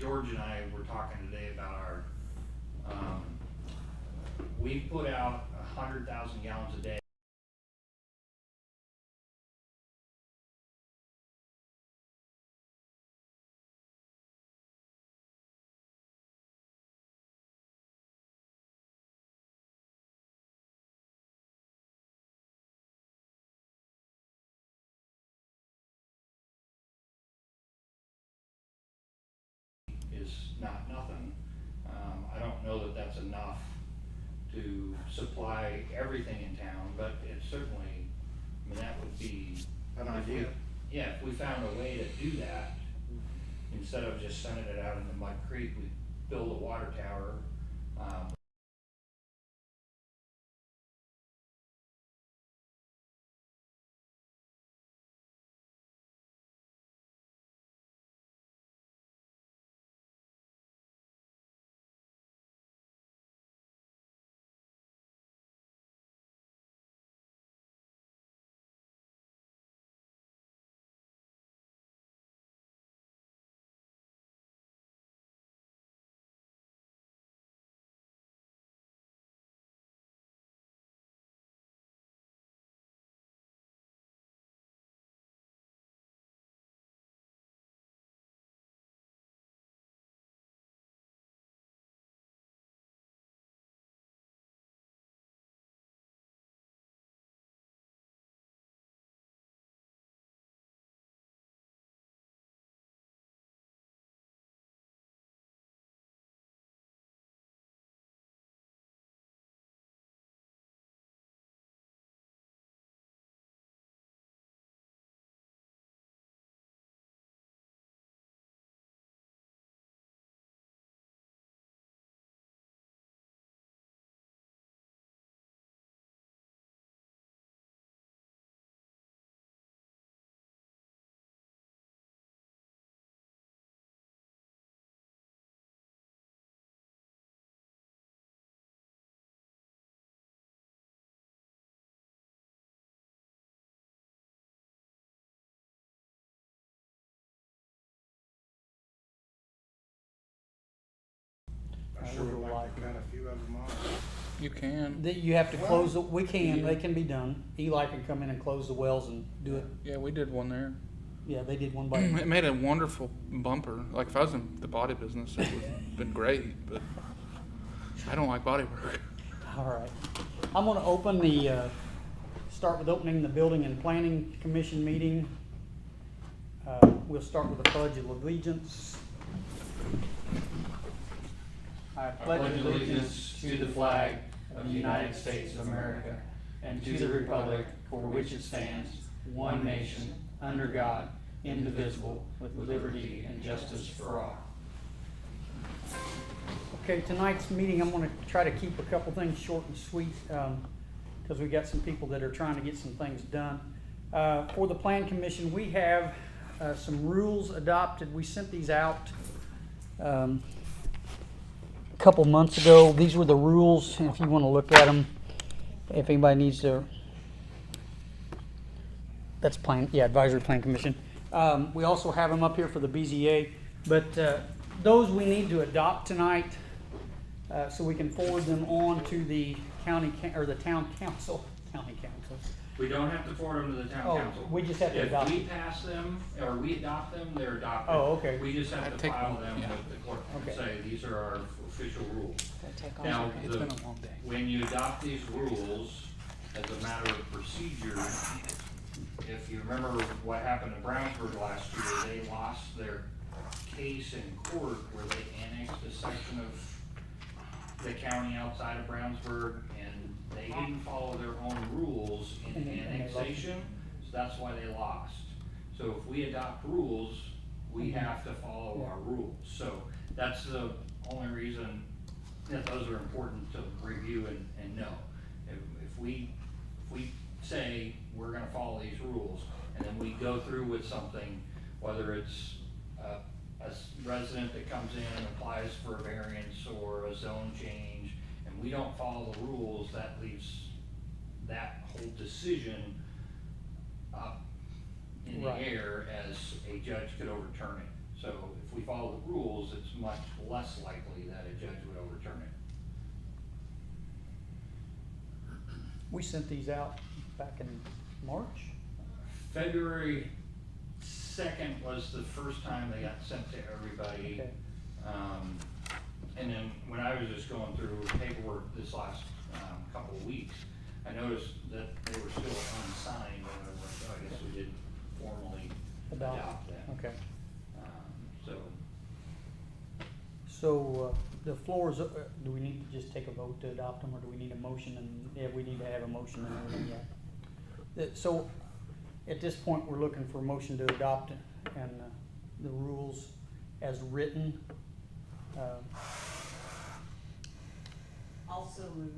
George and I were talking today about our, we put out 100,000 gallons a day. Is not nothing. I don't know that that's enough to supply everything in town, but it certainly, I mean, that would be An idea. Yeah, if we found a way to do that, instead of just sending it out into Mud Creek, we'd build a water tower. I sure would like to cut a few of them off. You can. That you have to close, we can, they can be done. Eli can come in and close the wells and do it. Yeah, we did one there. Yeah, they did one by. It made a wonderful bumper. Like if I was in the body business, it would have been great. But I don't like body work. All right. I'm gonna open the, start with opening the Building and Planning Commission meeting. We'll start with the Pledge of Allegiance. I pledge allegiance to the flag of the United States of America and to the republic for which it stands, one nation, under God, indivisible, with liberty and justice for all. Okay, tonight's meeting, I'm gonna try to keep a couple things short and sweet, because we got some people that are trying to get some things done. For the Plan Commission, we have some rules adopted. We sent these out a couple months ago. These were the rules, if you want to look at them, if anybody needs to. That's Advisory Plan Commission. We also have them up here for the BZA, but those we need to adopt tonight, so we can forward them on to the town council. We don't have to forward them to the town council. We just have to adopt If we them. pass them, or we adopt them, they're adopted. Oh, okay. We just have to take file one, them yeah. with the clerk and Okay. say, these are our official rules. Now, It's been a long day. when you adopt these rules, as a matter of procedure, if you remember what happened in Brownsburg last year, they lost their case in court where they annexed a section of the county outside of Brownsburg, and they didn't follow their own rules in And they lost. annexation, so that's why they lost. So if we adopt rules, we have to follow our rules. So that's the only reason that those are important to review and know. If we say we're gonna follow these rules, and then we go through with something, whether it's a resident that comes in and applies for a variance or a zone change, and we don't follow the rules, that leaves that whole decision up in the Right. air as a judge could overturn it. So if we follow the rules, it's much less likely that a judge would overturn it. We sent these out back in March. February 2nd was the first time they got sent to everybody. Okay. And then when I was just going through paperwork this last couple of weeks, I noticed that they were still unsigned, and I was like, oh, I guess we didn't formally adopt them. Okay. So, So, the floor is, do we need to just take a vote to adopt them, or do we need a motion? And, yeah, we need to have a motion and everything, yeah. So, at this point, we're looking for a motion to adopt and the rules as written. Also move.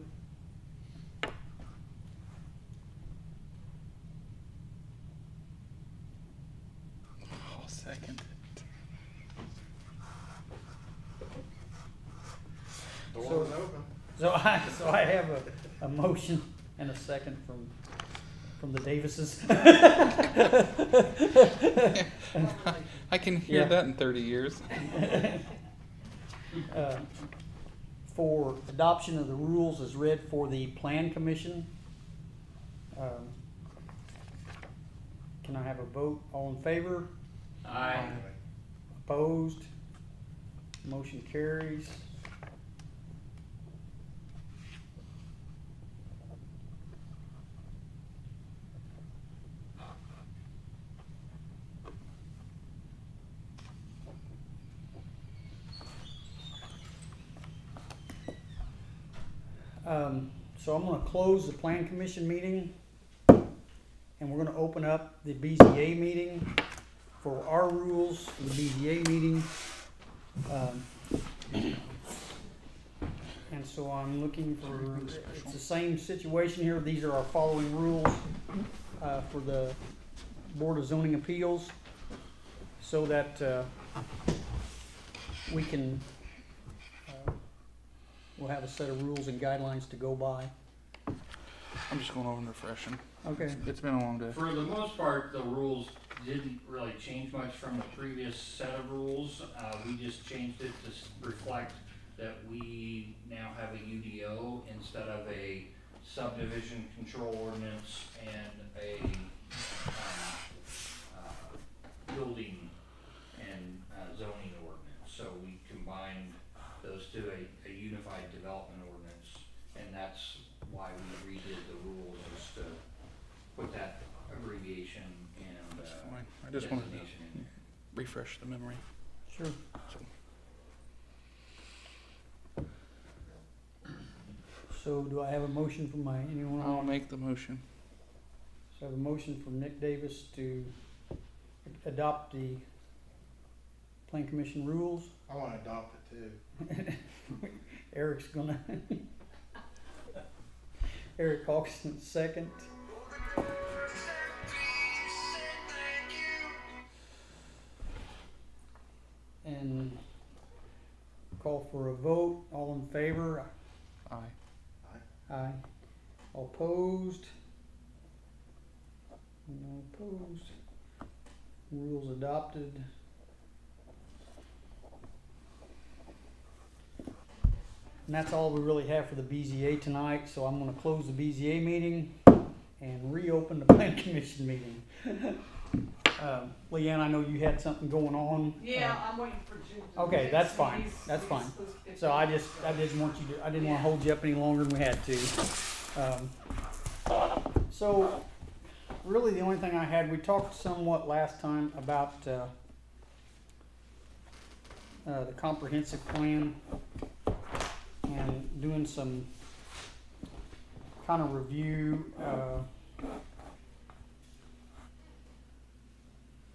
I'll second it. Door So- is open. So I have a motion and a second from the Davises. I can hear Yeah. that in 30 years. For adoption of the rules as read for the Plan Commission. Can I have a vote? All in favor? I, Opposed? Motion carries. So I'm gonna close the Plan Commission meeting, and we're gonna open up the BZA meeting for our rules for the BZA meeting. And so I'm looking for, it's the same situation here, these are our following rules, for the Board of Zoning Appeals, so that, we can, we'll have a set of rules and guidelines to go by. I'm just going over and refreshing. Okay. It's been a long day. for the most part, the rules didn't really change much from the previous set of rules. We just changed it to reflect that we now have a UDO instead of a subdivision control ordinance and a building and zoning ordinance. So we combined those to a unified development ordinance, and that's why we redid the rules, is to put that abbreviation and That's fine. I just wanted to designation in there. refresh the memory. Sure. So, So do I have a motion from anyone? I'll make the motion. So I have a motion from Nick Davis to adopt the Plan Commission rules. I wanna adopt it too. Eric's gonna. Eric Hawkson, second. And call for a vote. All in favor? Aye. Aye. All opposed? No opposed. Rules adopted. And that's all we really have for the BZA tonight, so I'm gonna close the BZA meeting and reopen the Plan Commission meeting. Leanne, I know you had something going on. Yeah, I'm waiting for Jim. to Okay, text that's me. fine. He's- That's he's fine. supposed to pick So me I up. didn't want you to, I didn't wanna hold you up any longer than we had to. So, really the only thing I had, we talked somewhat last time about, the comprehensive plan and doing some kind of review,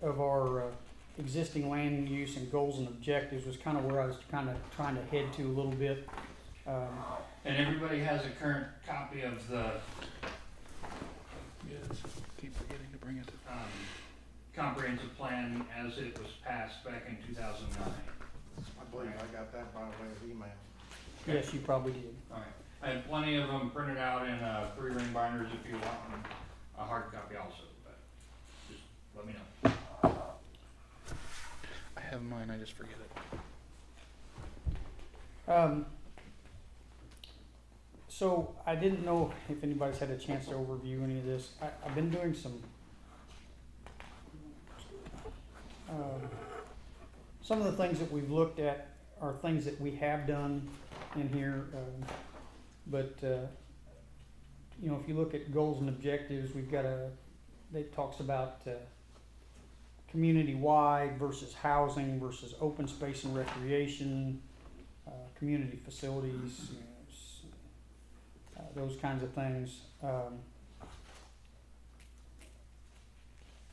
of our, existing land use and goals and objectives was kind of where I was kind of trying to head to a little bit. And everybody has a current copy of the Yes. Keep forgetting to bring it. comprehensive plan as it was passed back in 2009. I believe I got that by way of email. Yes, you probably did. All right. I have plenty of them printed out in 3-ring binders if you want them, a hard copy also, but just let me know. I have mine, I just forget it. So I didn't know if anybody's had a chance to overview any of this. I've been doing some of the things that we've looked at are things that we have done in here, but you know, if you look at goals and objectives, we've got it talks about community-wide versus housing versus open space and recreation, community facilities, you know, those kinds of things.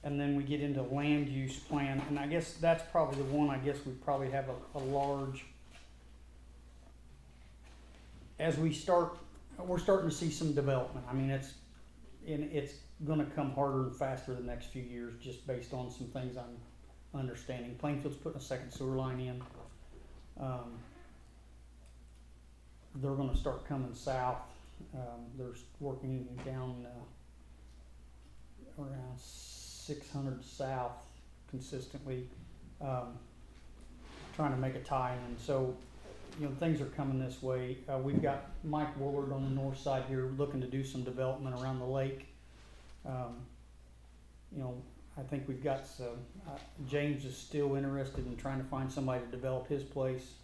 And then we get into land use plan, and I guess that's probably the one, I guess we probably have a large, as we're starting to see some development. I mean, it's gonna come harder and faster the next few years, just based on some things I'm understanding. Plainfield's putting a second sewer line in. They're gonna start coming south. They're working down around 600 south consistently, trying to make a tie-in. So, you know, things are coming this way. We've got Mike Woolard on the north side here looking to do some development around the lake. You know, I think we've got some, James is still interested in trying to find somebody to develop his place.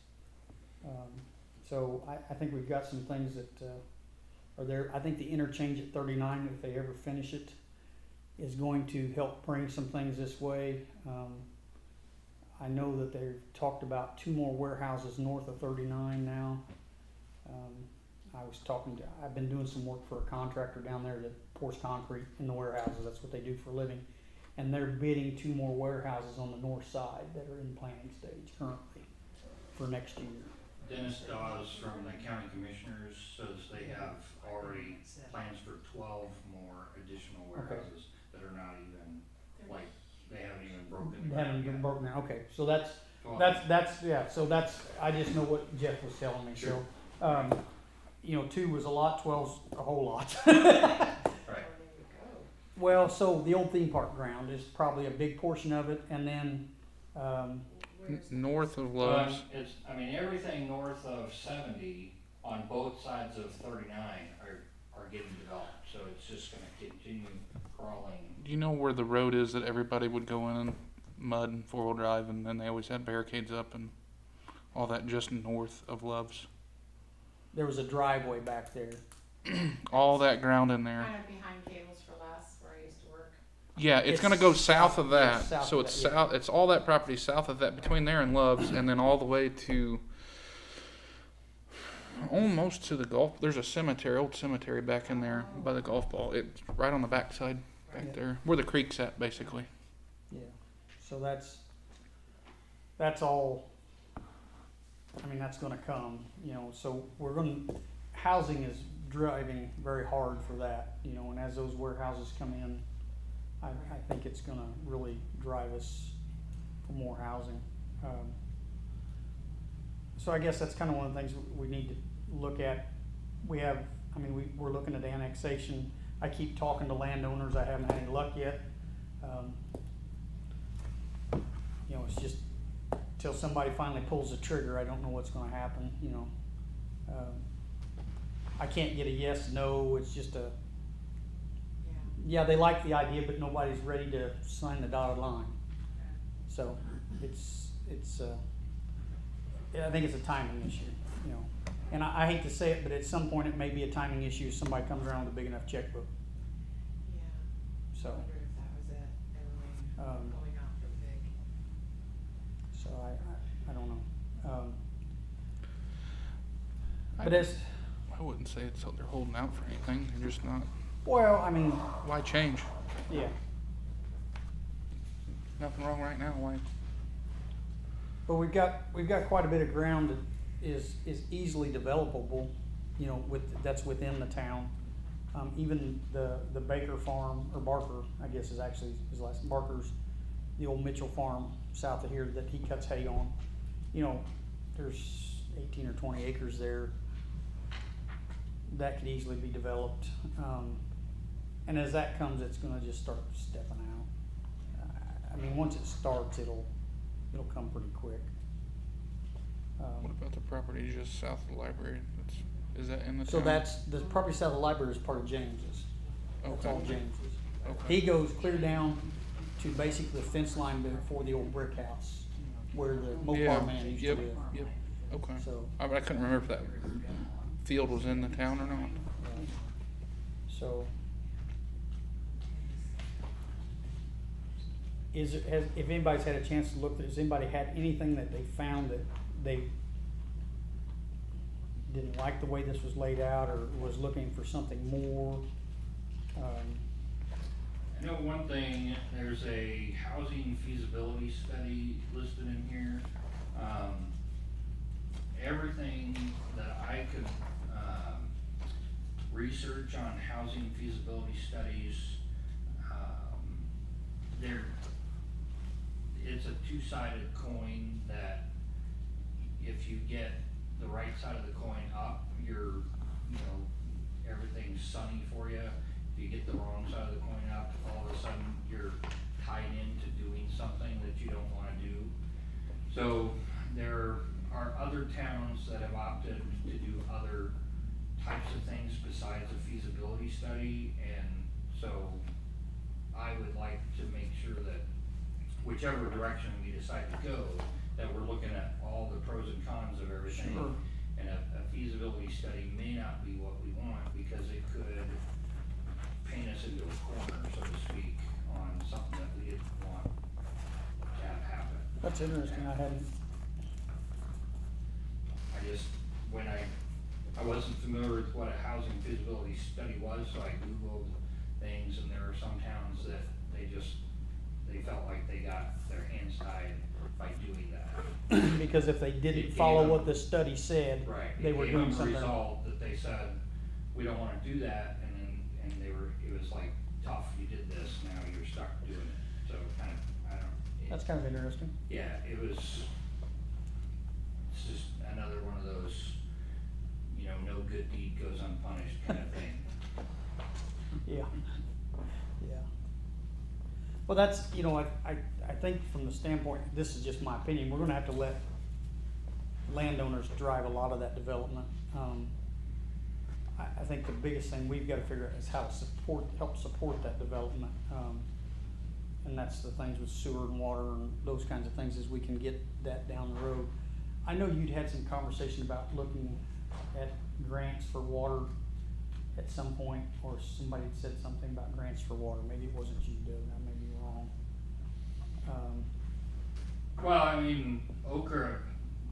So I think we've got some things that are there. I think the interchange at 39, if they ever finish it, is going to help bring some things this way. I know that they've talked about 2 more warehouses north of 39 now. I've been doing some work for a contractor down there that pours concrete in the warehouses. That's what they do for a living. And they're bidding 2 more warehouses on the north side that are in planning stage currently for next year. Dennis Dawes from the county commissioners says they have already plans for 12 more additional warehouses that are not even, like, they haven't even broken. They haven't even broken down. Okay, so that's yeah. So that's, I just know what Jeff was telling me. Sure. So, you know, 2 was a lot, 12's a whole lot. Right. Well, so the old theme park ground is probably a big portion of it, and then North of Well, Love's. everything north of 70 on both sides of 39 are getting developed, so it's just gonna continue crawling. Do you know where the road is that everybody would go in and mud and 4-wheel drive, and then they always had barricades up and all that just north of Love's? there was a driveway back there. All that ground in there. Kind of behind Cables for Less, where I used to work. Yeah, it's gonna go south of that. It's south So of it's that, yeah. south. It's all that property south of that, between there and Love's, and then all the way to almost to the golf. There's a cemetery, old cemetery back in there by the golf ball. It's right on the backside back Yeah. there, where the creek's at, basically. Yeah. So that's all. I mean, that's going to come. You know, so housing is driving very hard for that. You know, and as those warehouses come in, I think it's going to really drive us for more housing. So I guess that's kind of one of the things we need to look at. We're looking at annexation. I keep talking to landowners. I haven't had any luck yet. You know, it's just till somebody finally pulls the trigger, I don't know what's going to happen. You know, I can't get a yes, no. It's just yeah, they like the idea, but nobody's ready to sign the dotted line. So I think it's a timing issue, you know. And I hate to say it, but at some point it may be a timing issue if somebody comes around with a big enough checkbook. Yeah. So, I wondered if that was it. Everyone going out for big. so I don't know. But as I wouldn't say it's they're holding out for anything. They're just not. well, I mean, Why change? yeah. Nothing wrong right now. Why? But we've got quite a bit of ground that is easily developable, you know, that's within the town. Even the Baker farm, or Barker, I guess is actually his last, Barker's, the old Mitchell farm south of here that he cuts hay on. You know, there's 18 or 20 acres there that could easily be developed. And as that comes, it's gonna just start stepping out. I mean, once it starts, it'll it'll come pretty quick. What about the property just south of the library? Is that in the So town? that's, the property south of the library is part of James's. That's all Okay. James's. Okay. He goes clear down to basically the fence line before the old brick house, where the Mopar man used to Yep, live. yep, okay. So, I couldn't remember if that field was in the town or not. so. If anybody's had a chance to look, has anybody had anything that they found that they didn't like the way this was laid out, or was looking for something more? I know one thing, there's a housing feasibility study listed in here. Everything that I could, research on housing feasibility studies, it's a two-sided coin that if you get the right side of the coin up, everything's sunny for you. If you get the wrong side of the coin up, all of a sudden you're tied into doing something that you don't wanna do. So there are other towns that have opted to do other types of things besides a feasibility study, and so I would like to make sure that whichever direction we decide to go, that we're looking at all the pros and cons of everything. Sure. And a feasibility study may not be what we want, because it could paint us into a corner, so to speak, on something that we didn't want to have happen. That's interesting, I hadn't, When I wasn't familiar with what a housing feasibility study was, so I Googled things, and there are some towns that they felt like they got their hands tied by doing that. because if they didn't It follow gave what them- the study said, Right. they were doing It something. gave them a result that they said, we don't wanna do that, and it was like, tough, you did this, now you're stuck doing it, so kind of, I don't. That's kind of interesting. Yeah, it's just another one of those, no good deed goes unpunished kind of thing. Yeah, yeah. Well, that's, I think from the standpoint, this is just my opinion, we're gonna have to let landowners drive a lot of that development. I think the biggest thing we've gotta figure out is how to help support that development. And that's the things with sewer and water and those kinds of things, is we can get that down the road. I know you'd had some conversation about looking at grants for water at some point, or somebody had said something about grants for water. Maybe it wasn't you, Doug, I may be wrong. Well, I mean, Okra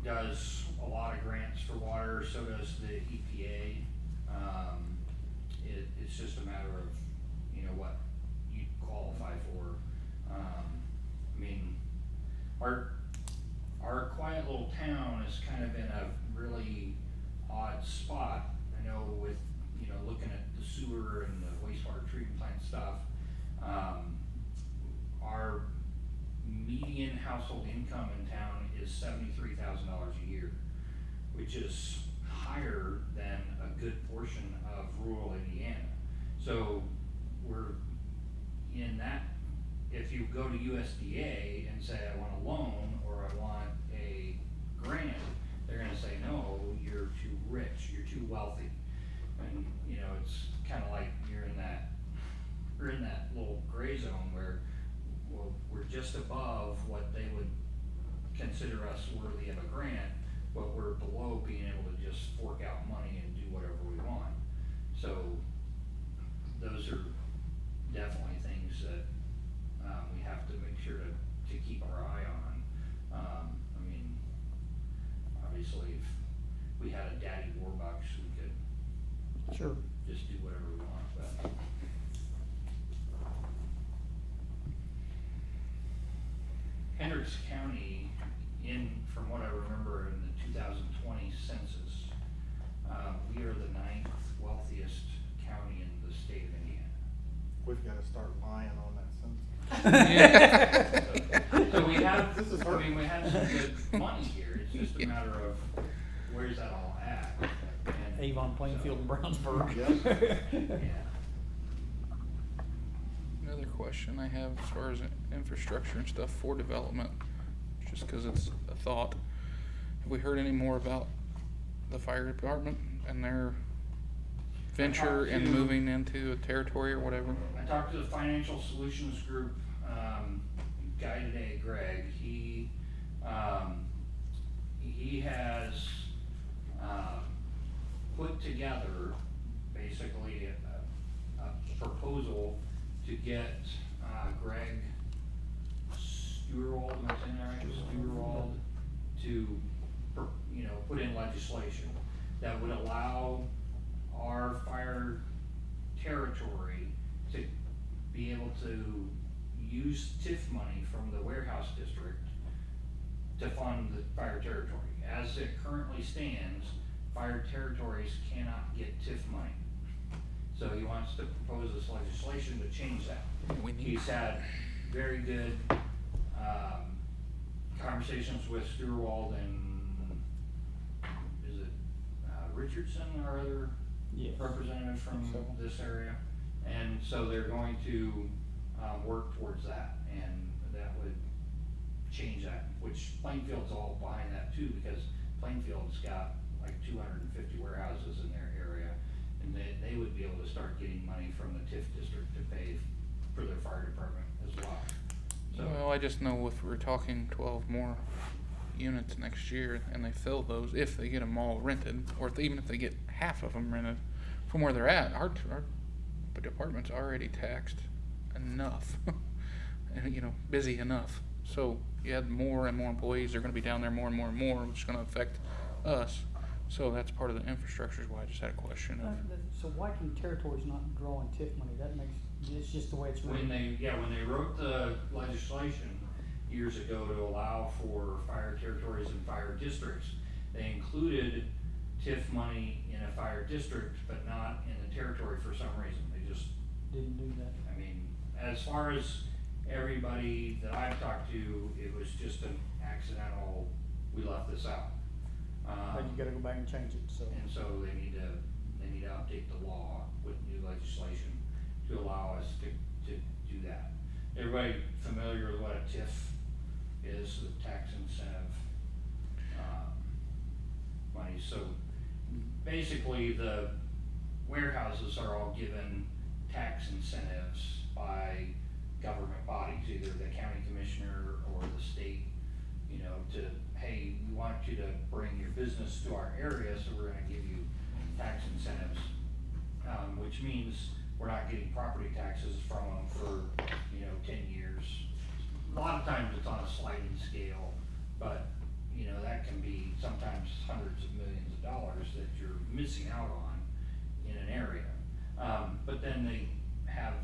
does a lot of grants for water, so does the EPA. It's just a matter of, what you qualify for. I mean, our quiet little town is kind of in a really odd spot. I know with, looking at the sewer and the wastewater treatment plant stuff, our median household income in town is $73,000 a year, which is higher than a good portion of rural Indiana. So we're in that, if you go to USDA and say, I want a loan or I want a grant, they're gonna say, no, you're too rich, you're too wealthy. And, it's kinda like you're in that little gray zone where, well, we're just above what they would consider us worthy of a grant, but we're below being able to just fork out money and do whatever we want. So those are definitely things that we have to make sure to keep our eye on. I mean, obviously, if we had a daddy Warbucks, we could Sure. just do whatever we want, but. Hendricks County, from what I remember in the 2020 census, we are the 9th wealthiest county in the state of Indiana. We've gotta start lying on that census. So we have, This is I mean, we have some good money here, it's just a matter of where's that all at? And Avon, Plainfield, and Brownsburg. Yeah. Another question I have as far as infrastructure and stuff for development, just because it's a thought. Have we heard any more about the fire department and their venture in to- moving into a territory or whatever? I talked to the Financial Solutions Group, guy today, Greg. He has, put together basically a proposal to get, Greg Stewart, am I saying that right? Stewart, to, put in legislation that would allow our fire territory to be able to use TIF money from the warehouse district to fund the fire territory. As it currently stands, fire territories cannot get TIF money. So he wants to propose this legislation to change that. We need, He's had very good, conversations with Stewart and, is it, Richardson, our other Yes. representative from So. this area? And so they're going to, work towards that, and that would change that, which Plainfield's all behind that too, because Plainfield's got like 250 warehouses in their area, and they would be able to start getting money from the TIF district to pay for their fire department as well. So, well, I just know if we're talking 12 more units next year and they fill those, if they get them all rented, or even if they get half of them rented from where they're at, our department's already taxed enough and, busy enough. So you add more and more employees, they're gonna be down there more and more and more, which is gonna affect us. So that's part of the infrastructure, is why I just had a question of. So why can territories not draw on TIF money? That makes, it's just the way it's when written. they wrote the legislation years ago to allow for fire territories and fire districts, they included TIF money in a fire district, but not in the territory for some reason. They just, Didn't do that. I mean, as far as everybody that I've talked to, it was just an accidental, we left this out. But you gotta go back and change it, so. And so they need to update the law with new legislation to allow us to do that. Everybody familiar with what a TIF is, the tax incentive, money? So basically, the warehouses are all given tax incentives by government bodies, either the county commissioner or the state, to, hey, we want you to bring your business to our area, so we're gonna give you tax incentives. Which means we're not getting property taxes from them for, 10 years. A lot of times it's on a sliding scale, but, that can be sometimes hundreds of millions of dollars that you're missing out on in an area. But then they have,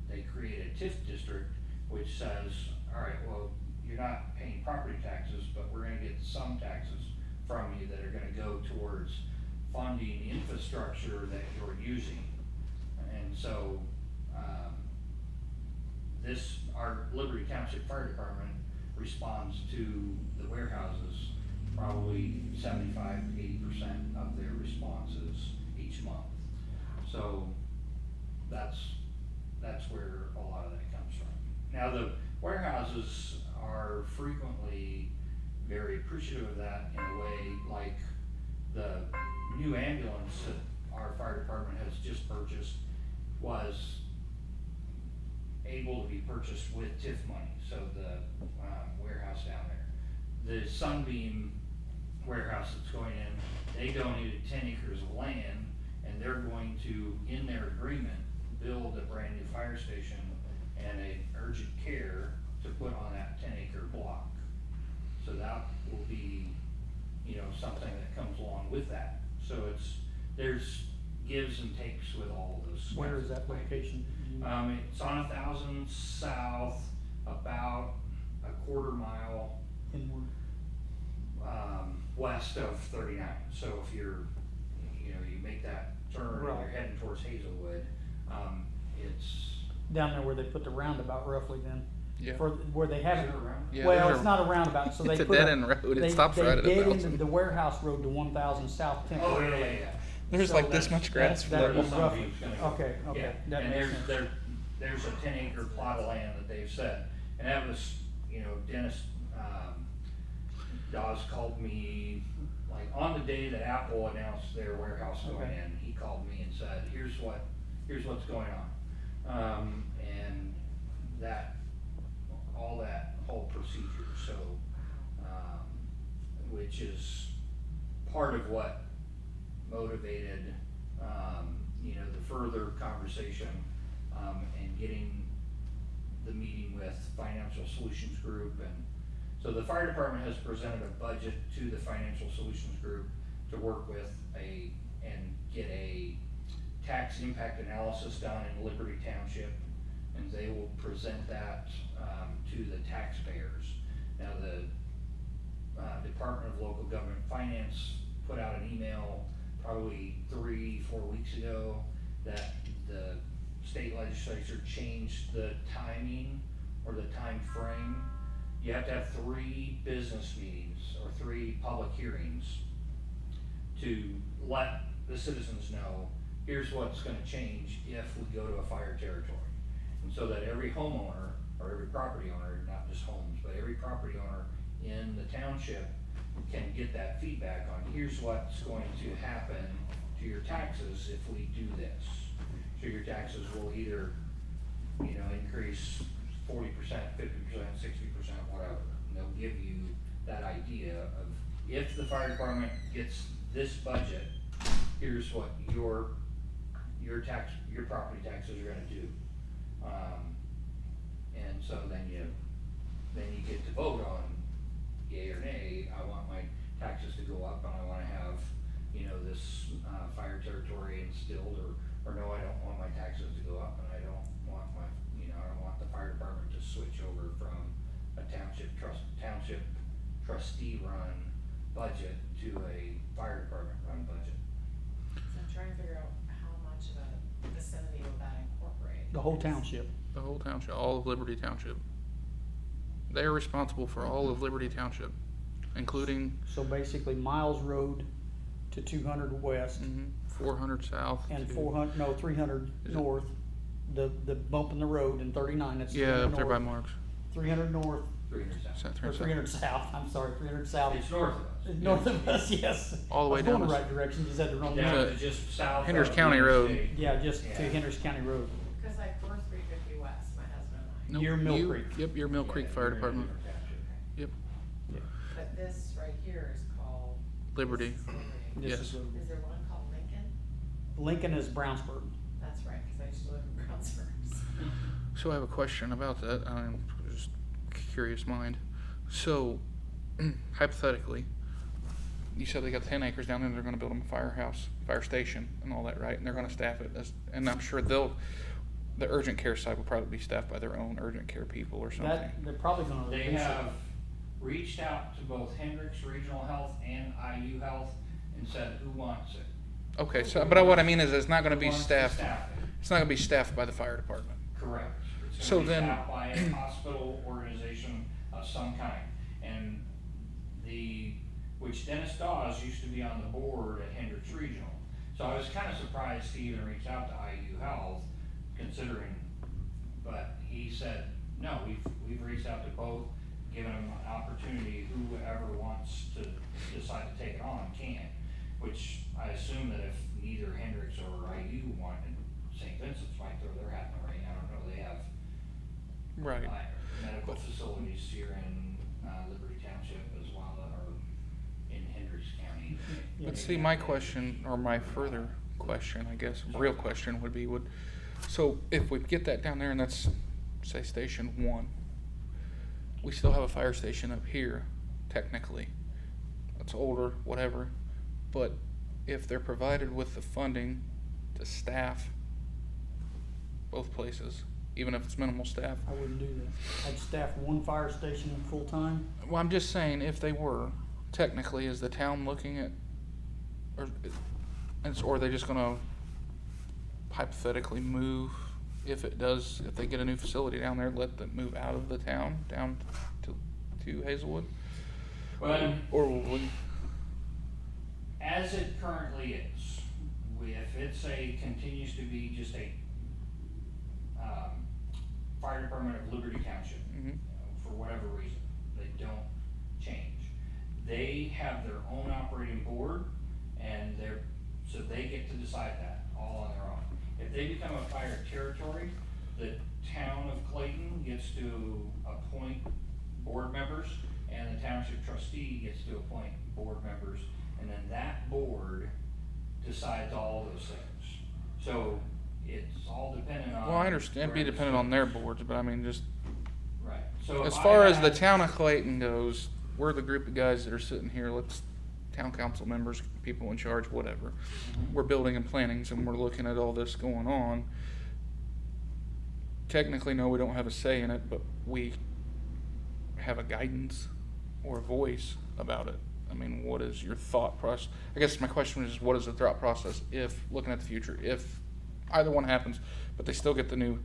they create a TIF district, which says, all right, well, you're not paying property taxes, but we're gonna get some taxes from you that are gonna go towards funding the infrastructure that you're using. And so, our Liberty Township Fire Department responds to the warehouses, probably 75 to 80% of their responses each month. So that's where a lot of that comes from. Now, the warehouses are frequently very appreciative of that in a way, like the new ambulance that our fire department has just purchased was able to be purchased with TIF money, so the warehouse down there. The Sunbeam warehouse that's going in, they donated 10 acres of land, and they're going to, in their agreement, build a brand new fire station and a urgent care to put on that 10-acre block. So that will be, something that comes along with that. So there's gives and takes with all of those. Where is that location? It's on 1,000 South, about a quarter mile, Inward. west of 39. So if you're, you make that turn and Right. you're heading towards Hazelwood, it's. Down there where they put the roundabout roughly then? Yeah. For, where they Is have it it, around? Yeah, well, there's it's not a roundabout, so they It's a put dead-end road. It stops right at They did 1,000. into the warehouse road to 1,000 South Oh, yeah, temporarily. yeah. There's So like this that's- much grass that where level. was the rough. Sunbeam's gonna go. Okay, okay, Yeah, that and makes sense. there's a 10-acre plot of land that they've said, and that was, Dennis, Dawes called me, like, on the day that Apple announced their warehouse going Okay. in, he called me and said, here's what's going on. And that, all that whole procedure, so, which is part of what motivated, the further conversation, and getting the meeting with Financial Solutions Group. And so the fire department has presented a budget to the Financial Solutions Group to work with and get a tax impact analysis done in Liberty Township, and they will present that, to the taxpayers. Now, the Department of Local Government Finance put out an email probably 3-4 weeks ago that the state legislature changed the timing or the time frame. You have to have 3 business meetings or 3 public hearings to let the citizens know, here's what's gonna change if we go to a fire territory. And so that every homeowner, or every property owner, not just homes, but every property owner in the township can get that feedback on, here's what's going to happen to your taxes if we do this. So your taxes will either, increase 40%, 50%, 60%, whatever. And they'll give you that idea of, if the fire department gets this budget, here's what your property taxes are gonna do. And so then you get to vote on yay or nay. I want my taxes to go up, and I wanna have, this, fire territory instilled, or no, I don't want my taxes to go up, and I don't want I don't want the fire department to switch over from a township trustee run budget to a fire department run budget. So I'm trying to figure out how much of a vicinity will that incorporate? The whole township. The whole township, all of Liberty Township. They are responsible for all of Liberty Township, including So basically Miles Road to 200 west 400 south. and to- 300 Is it- north. The bump in the road in 39, that's Yeah, 300 up there by north. Marks. 300 north, 300 South, cents. or 300 south, I'm sorry, 300 south. It's north of us. North of us, yes. All the way I was going down the to- right direction, just had to run. Down Yeah. to just south Hendricks of County the Road. interstate. Yeah, just to Yeah. Hendricks County Road. Cause like we're 350 west, my husband and I, Nope, Your Mill you- Creek. Yep, your Mill Creek Yeah, Fire you're in Department. Hendricks Township. Yep, but this right here is called. Liberty. This is Liberty. This Yes. is Liberty. Is there one called Lincoln? Lincoln is Brownsburg. That's right, cause I used to live in Brownsburg. So I have a question about that. I'm just curious mind. So hypothetically, you said they got 10 acres down there and they're gonna build them a firehouse, fire station and all that, right? And they're gonna staff it and I'm sure the urgent care side will probably be staffed by their own urgent care people or something. That, they're probably gonna. They reduce it. have reached out to both Hendricks Regional Health and IU Health and said, who wants it? Okay, so, but what I mean is it's not gonna Who be wants to staffed, staff it? it's not gonna be staffed by the fire department. Correct. It's So gonna be then- staffed by a hospital organization of some kind. And which Dennis Dawes used to be on the board at Hendricks Regional. So I was kinda surprised he even reached out to IU Health, considering, but he said, no, we've reached out to both, given them an opportunity, whoever wants to decide to take it on can. Which I assume that if neither Hendricks or IU wanted, St. Vincent's might throw their hat in the ring, I don't know, they have Right. medical facilities here in Liberty Township as well, or in Hendricks County. Yeah. But see, my question, or my further question, I guess, real question would be, so if we get that down there and that's, say, Station 1, we still have a fire station up here, technically. It's older, whatever, but if they're provided with the funding to staff both places, even if it's minimal staff. I wouldn't do that. I'd staff one fire station full-time. Well, I'm just saying, if they were, technically, is the town looking at, or are they just gonna hypothetically move, if they get a new facility down there, let them move out of the town, down to Hazelwood? Well, Or will we, as it currently is, if it's continues to be just a, fire department of Liberty Township, Mhm. for whatever reason, they don't they have their own operating board, and so they get to decide that all on their own. If they become a fire territory, the town of Clayton gets to appoint board members, and the township trustee gets to appoint board members, and then that board decides all those things. So it's all dependent on. Well, I understand, be where the dependent on their boards, but I mean, just Right, so. as if far I as the had- town of Clayton goes, we're the group of guys that are sitting here, town council members, people in charge, whatever. We're building and planning, and we're looking at all this going on. Technically, no, we don't have a say in it, but we have a guidance or a voice about it. I mean, what is your thought process? I guess my question is, what is the thought process if, looking at the future, if either one happens, but they still get the new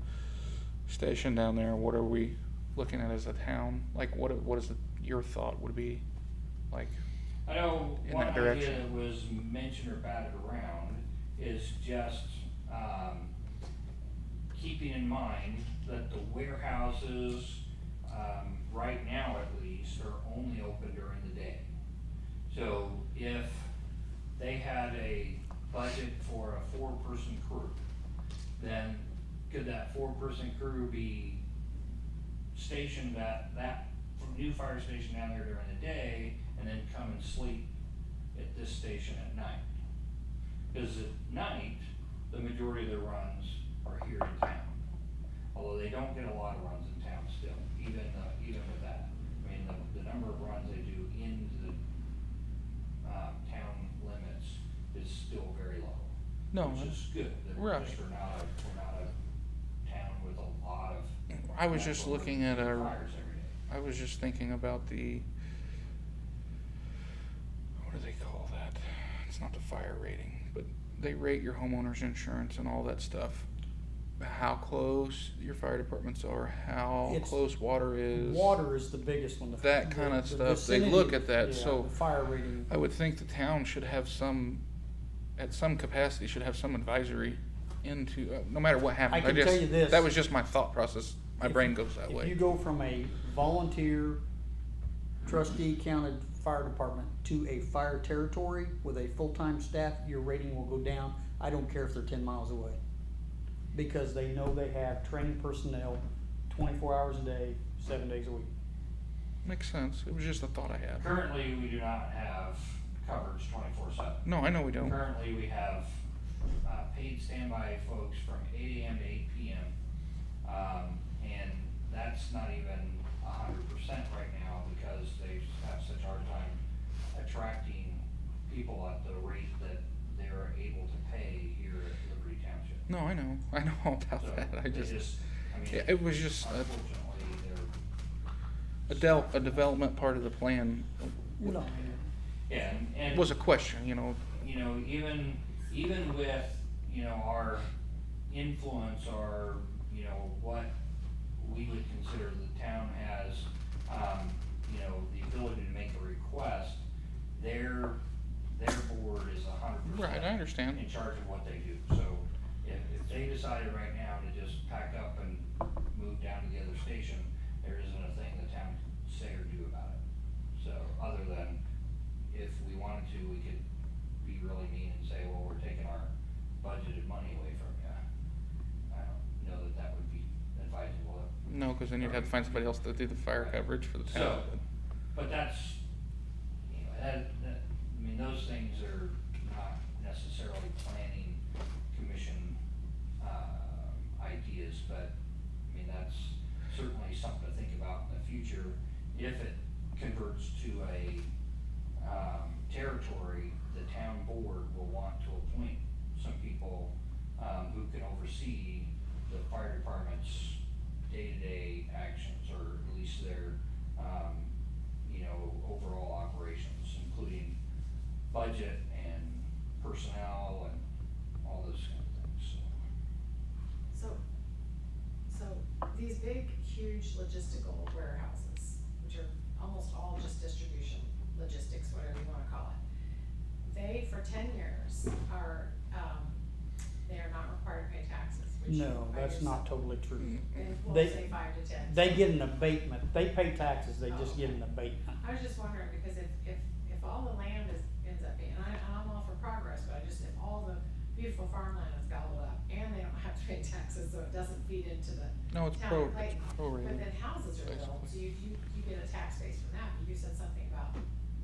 station down there, what are we looking at as a town? Like, what is your thought would be, like, I know in one that idea direction? that was mentioned or batted around is just, keeping in mind that the warehouses, right now at least, are only open during the day. So if they had a budget for a 4-person crew, then could that 4-person crew be stationed at that new fire station down there during the day, and then come and sleep at this station at night? Because at night, the majority of the runs are here in town. Although they don't get a lot of runs in town still, even with that. I mean, the number of runs they do into the, town limits is still very low. No, Which is good, that right. we're not a town with a lot of. I was just looking at our, fires every day. I was just thinking about the, what do they call that? It's not the fire rating, but they rate your homeowner's insurance and all that stuff. How close your fire departments are, how It's- close water is. Water is the biggest one. That kind of The stuff, they vicinity- look at that, yeah, so- the fire rating. I would think the town should have some, at some capacity, should have some advisory into, no matter what happens. I can just- tell you this. That was just my thought process. My If- brain goes that If way. you go from a volunteer trustee counted fire department to a fire territory with a full-time staff, your rating will go down. I don't care if they're 10 miles away. Because they know they have training personnel 24 hours a day, 7 days a week. Makes sense. It was just a thought I had. Currently, we do not have coverage 24/7. No, I know we don't. Currently, we have, paid standby folks from 8 AM to 8 PM. And that's not even 100% right now because they have such a hard time attracting people at the rate that they're able to pay here at Liberty Township. No, I know all about So that. I they just, I mean, yeah, it was just unfortunately, they're. a development part of the plan No. Yeah, and. was a question, you know. Even with, our influence or, what we would consider the town has, the ability to make a request, their board is 100%. Right, I understand. In charge of what they do. So if they decided right now to just pack up and move down to the other station, there isn't a thing the town can say or do about it. So other than if we wanted to, we could be really mean and say, well, we're taking our budgeted money away from you. I don't know that would be advisable. No, because then you'd have to find somebody else to do the fire coverage for the town. So, but that's, those things are not necessarily planning commission, ideas, but, that's certainly something to think about in the future. If it converts to a, territory, the town board will want to appoint some people, who can oversee the fire department's day-to-day actions, or at least their, overall operations, including budget and personnel and all those kind of things, so. So these big, huge logistical warehouses, which are almost all just distribution, logistics, whatever you wanna call it, they, for 10 years, are, they are not required to pay taxes. No, that's not totally true. And we'll They- say 5 to 10. They get an abatement. They pay taxes, they just get an abatement. I was just wondering, because if all the land ends up being, and I'm all for progress, but if all the beautiful farmland is gobbled up, and they don't have to pay taxes, so it doesn't feed into the No, it's town of it's Clayton. But prorated. then houses are built, so you get a tax base from that, but you said something about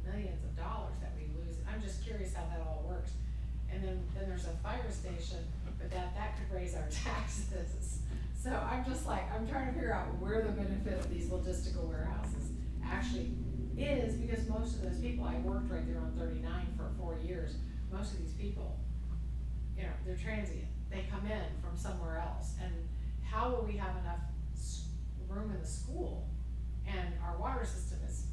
millions of dollars that we lose. I'm just curious how that all works. And then there's a fire station, but that could raise our taxes. So I'm just like, I'm trying to figure out where the benefit of these logistical warehouses actually is, because most of those people, I worked right there on 39 for 4 years, most of these people, you know, they're transient, they come in from somewhere else, and how will we have enough room in the school? And our water system is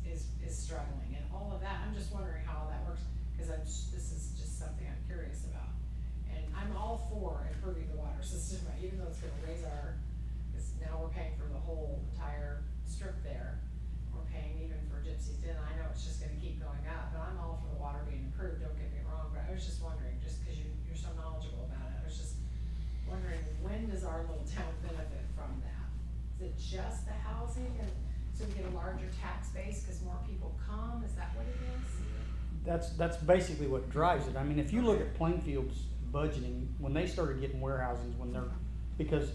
struggling, and all of that, I'm just wondering how all that works, cause this is just something I'm curious about. And I'm all for improving the water system, even though it's gonna raise cause now we're paying for the whole entire strip there. We're paying even for Gypsy's Inn, I know it's just gonna keep going up, but I'm all for the water being improved, don't get me wrong, but I was just wondering, just cause you're so knowledgeable about it, I was just wondering, when does our little town benefit from that? Is it just the housing, and so we get a larger tax base cause more people come, is that what it is? That's basically what drives it. I mean, if you look at Plainfield's budgeting, when they started getting warehouses, because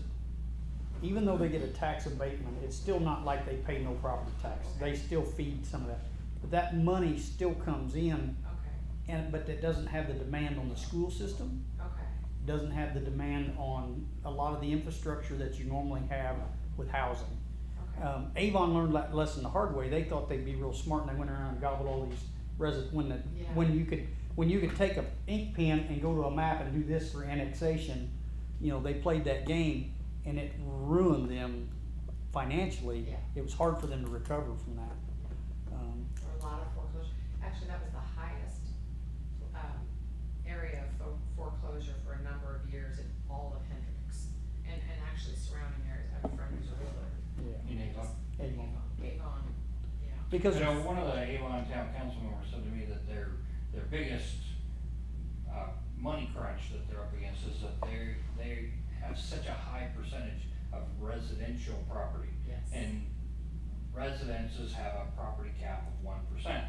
even though they get a tax abatement, it's still not like they pay no property tax. They still feed some of that. But that money still comes in, Okay, but that doesn't have the demand on the school system, okay, doesn't have the demand on a lot of the infrastructure that you normally have with housing. okay. Avon learned that lesson the hard way. They thought they'd be real smart, and they went around and gobbled all these when you could take a ink pen and go to a map and do this for annexation, you know, they played that game, and it ruined them financially. Yeah. It was hard for them to recover from that. Or a lot of foreclosure, actually, that was the highest, area of foreclosure for a number of years in all of Hendricks, and actually surrounding areas. I have a friend who's a realtor. Yeah. In Avon. Avon. Avon, yeah. Because You know, one of the Avon Town Council members said to me that their biggest, money crunch that they're up against is that they have such a high percentage of residential property. Yes. And residences have a property cap of 1%.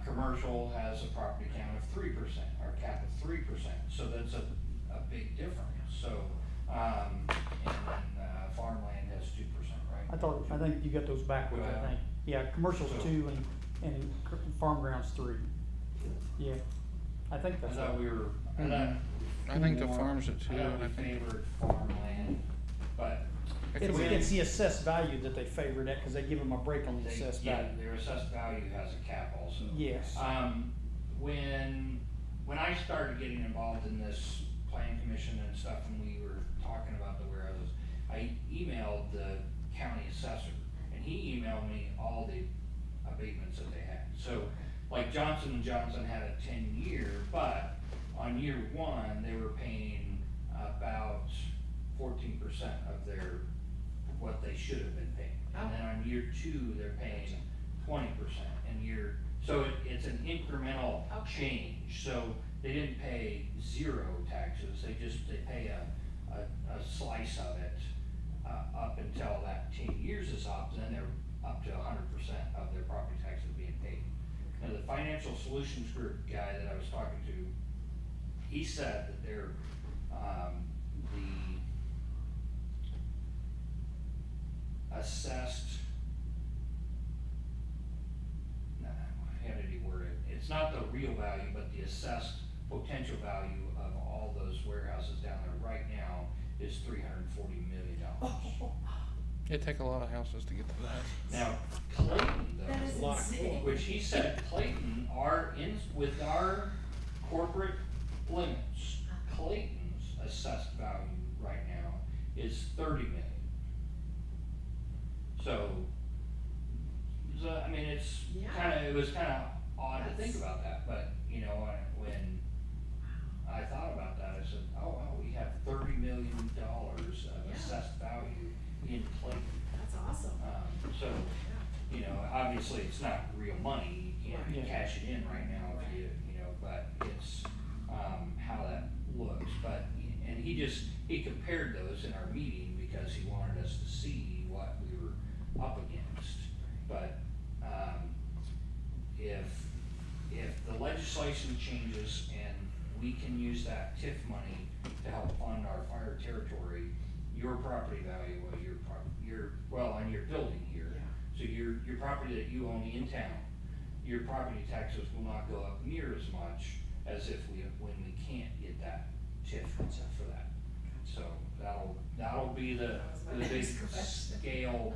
Commercial has a property count of 3%, or cap of 3%, so that's a big difference, so, and then, farmland has 2%, right? I think you got those backwards, I Well, think. Yeah, commercial's so- 2 and farm ground's 3. Yeah, I think I that's thought right. we were, I thought. I think the more- farms are too, I thought and I we think- favored farmland, but It could It's, be- it's the assessed value that they favored at, cause they give them a break on the they, assessed yeah, value. their assessed value has a cap also. Yes. When I started getting involved in this plan commission and stuff, and we were talking about the warehouses, I emailed the county assessor, and he emailed me all the abatements that they had. So, like Johnson & Johnson had a 10-year, but on year 1, they were paying about 14% of what they should have been paying. And then on year 2, they're paying 20%, and so it's an incremental change, so they didn't pay 0 taxes, they pay a slice of it, up until that 10 years is up, then they're up to 100% of their property taxes being paid. Now, the Financial Solutions Group guy that I was talking to, he said that they're, the assessed, how did he word it? It's not the real value, but the assessed potential value of all those warehouses down there right now is $340 million. It'd take a lot of houses to get to that. Now, Clayton That is though, insane. which he said Clayton with our corporate limits, Clayton's assessed value right now is $30 million. So, I mean, it was kinda odd to think about that, but, you know, when I thought about that, I said, oh, wow, we have $30 million of assessed value in Clayton. That's awesome. So, you know, obviously it's not real money, you can't Right. cash it in right now if you know, but it's, how that looks, but, and he compared those in our meeting because he wanted us to see what we were up against. But, if the legislation changes and we can use that TIF money to help fund our fire territory, your property value, on your building here, so your property that you own in town, your property taxes will not go up near as much as if when we can't get that TIF for that. So that'll be the big scale,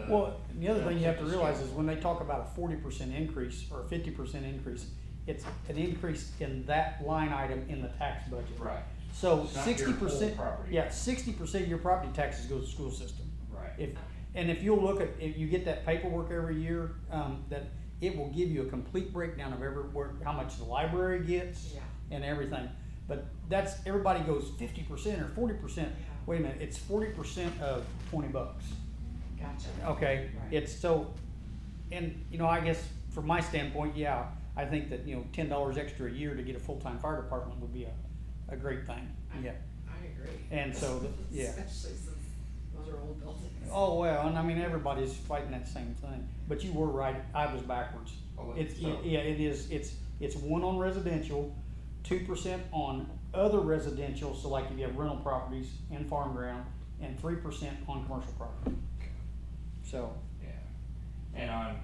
Well, the other thing you have to realize is when they talk about a 40% increase or a 50% increase, it's an increase in that line item in the tax budget. right, So It's not your 60%, whole property. yeah, 60% of your property taxes go to the school system. right. If you'll look at, if you get that paperwork every year, that it will give you a complete breakdown of how much the library gets Yeah. and everything. But everybody goes 50% or 40%. Yeah. Wait a minute, it's 40% of $20. Gotcha. Okay, Right. it's so, and, I guess from my standpoint, yeah, I think that, $10 extra a year to get a full-time fire department would be a great thing, yeah. I agree. And so, yeah. Especially since those are old buildings. Oh, well, and I mean, everybody's fighting that same thing, but you were right, I was backwards. Oh, It's, so- yeah, it is, it's 1 on residential, 2% on other residential, so like if you have rental properties and farm ground, and 3% on commercial property. So, Yeah, and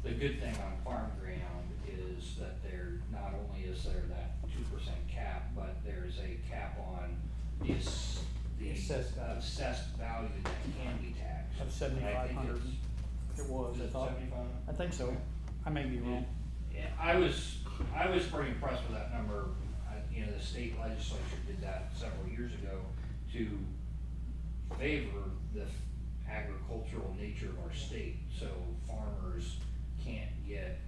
the good thing on farm ground is that not only is there that 2% cap, but there's a cap on the Assessed value. assessed value that can be taxed. of 7,500, it was, I thought. 75? I think so, I may be wrong. Yeah, I was pretty impressed with that number. The state legislature did that several years ago to favor the agricultural nature of our state, so farmers can't get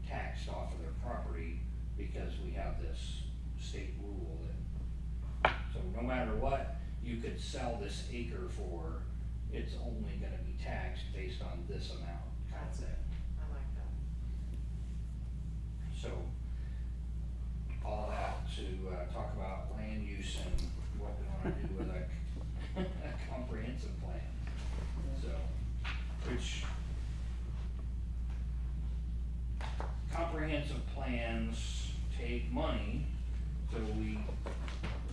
taxed off of their property because we have this state rule that, so no matter what you could sell this acre for, it's only gonna be taxed based on this amount. That's it. I like that. So, all that to talk about land use and what we wanna do with a comprehensive plan. So, which comprehensive plans take money, so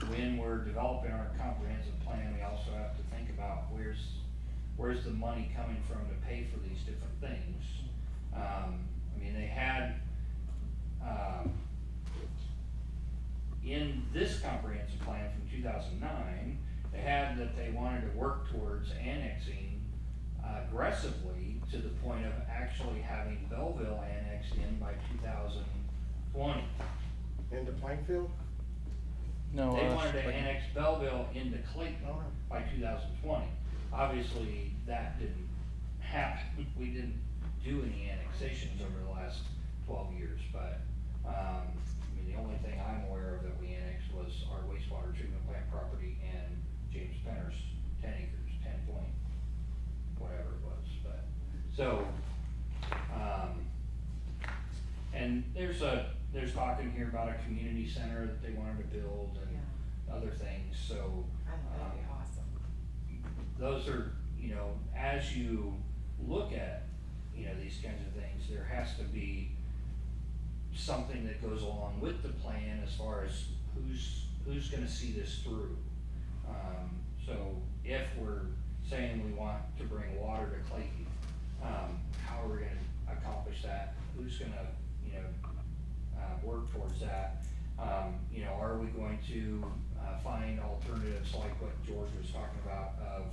when we're developing our comprehensive plan, we also have to think about where's the money coming from to pay for these different things. They had, in this comprehensive plan from 2009, they had that they wanted to work towards annexing aggressively to the point of actually having Belleville annexed in by 2020. Into Plainfield? No, They wanted to annex Belleville into Clayton Oh. by 2020. Obviously, that didn't happen. We didn't do any annexations over the last 12 years, but, the only thing I'm aware of that we annexed was our wastewater treatment plant property and James Penner's 10 acres, 10 point, whatever it was, but, so, and there's talking here about a community center that they wanted to build and other things, so. I think that'd be awesome. Those are, as you look at, these kinds of things, there has to be something that goes along with the plan as far as who's gonna see this through. So if we're saying we want to bring water to Clayton, how are we gonna accomplish that? Who's gonna, work towards that? Are we going to find alternatives like what George was talking about of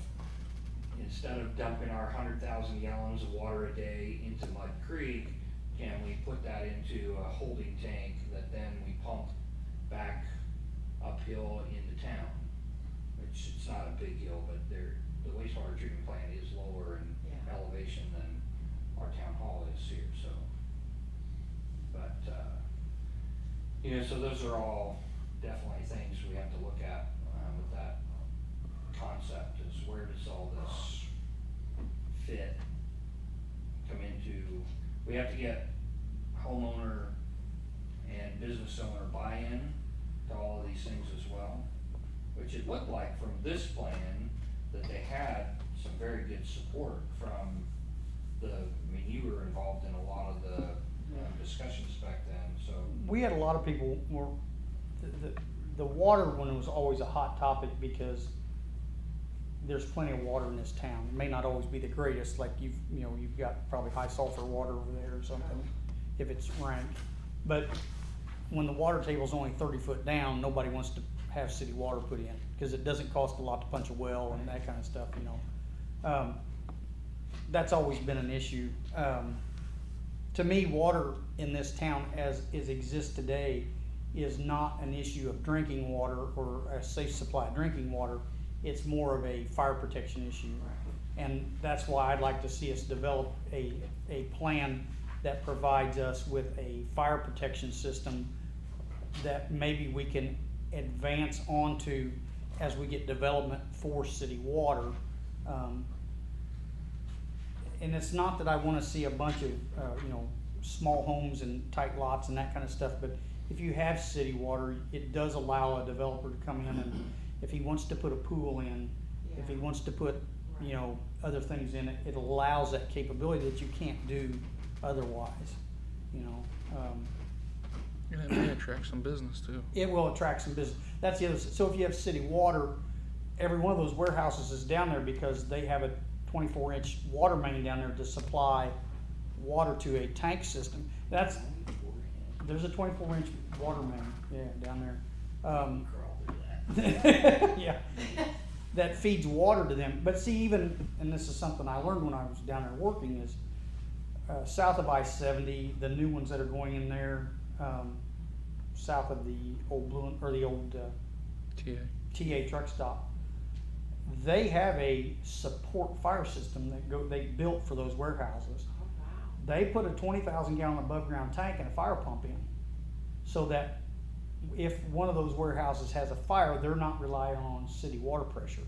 instead of dumping our 100,000 gallons of water a day into Mud Creek, can we put that into a holding tank that then we pump back uphill into town? Which it's not a big hill, but the wastewater treatment plant is lower in Yeah. elevation than our town hall is here, so. But, so those are all definitely things we have to look at, with that concept is where does all this fit, come into, we have to get homeowner and business owner buy-in to all of these things as well. which it looked like from this plan that they had some very good support from I mean, you were involved in a lot of the discussions back then, so. We had a lot of people were, the water one was always a hot topic because there's plenty of water in this town. It may not always be the greatest, like you've got probably high sulfur water over there or something, if it's ranked. But when the water table's only 30 foot down, nobody wants to have city water put in, because it doesn't cost a lot to punch a well and that kind of stuff, That's always been an issue. To me, water in this town as exists today is not an issue of drinking water or a safe supply of drinking water. It's more of a fire protection issue. And that's why I'd like to see us develop a plan that provides us with a fire protection system that maybe we can advance onto as we get development for city water. And it's not that I wanna see a bunch of, small homes and tight lots and that kind of stuff, but if you have city water, it does allow a developer to come in and if he wants to put a pool in, if he wants to put, other things in it, it allows that capability that you can't do otherwise, And it may attract some business too. It will attract some business. That's the other, so if you have city water, every one of those warehouses is down there because they have a 24-inch water main down there to supply water to a tank system. There's a 24-inch water main, down there. Yeah, that feeds water to them. But see, even, and this is something I learned when I was down there working, is south of I-70, the new ones that are going in there, south of the old TA truck stop, they have a support fire system they built for those warehouses. Oh, wow. They put a 20,000 gallon above ground tank and a fire pump in, so that if one of those warehouses has a fire, they're not relying on city water pressure.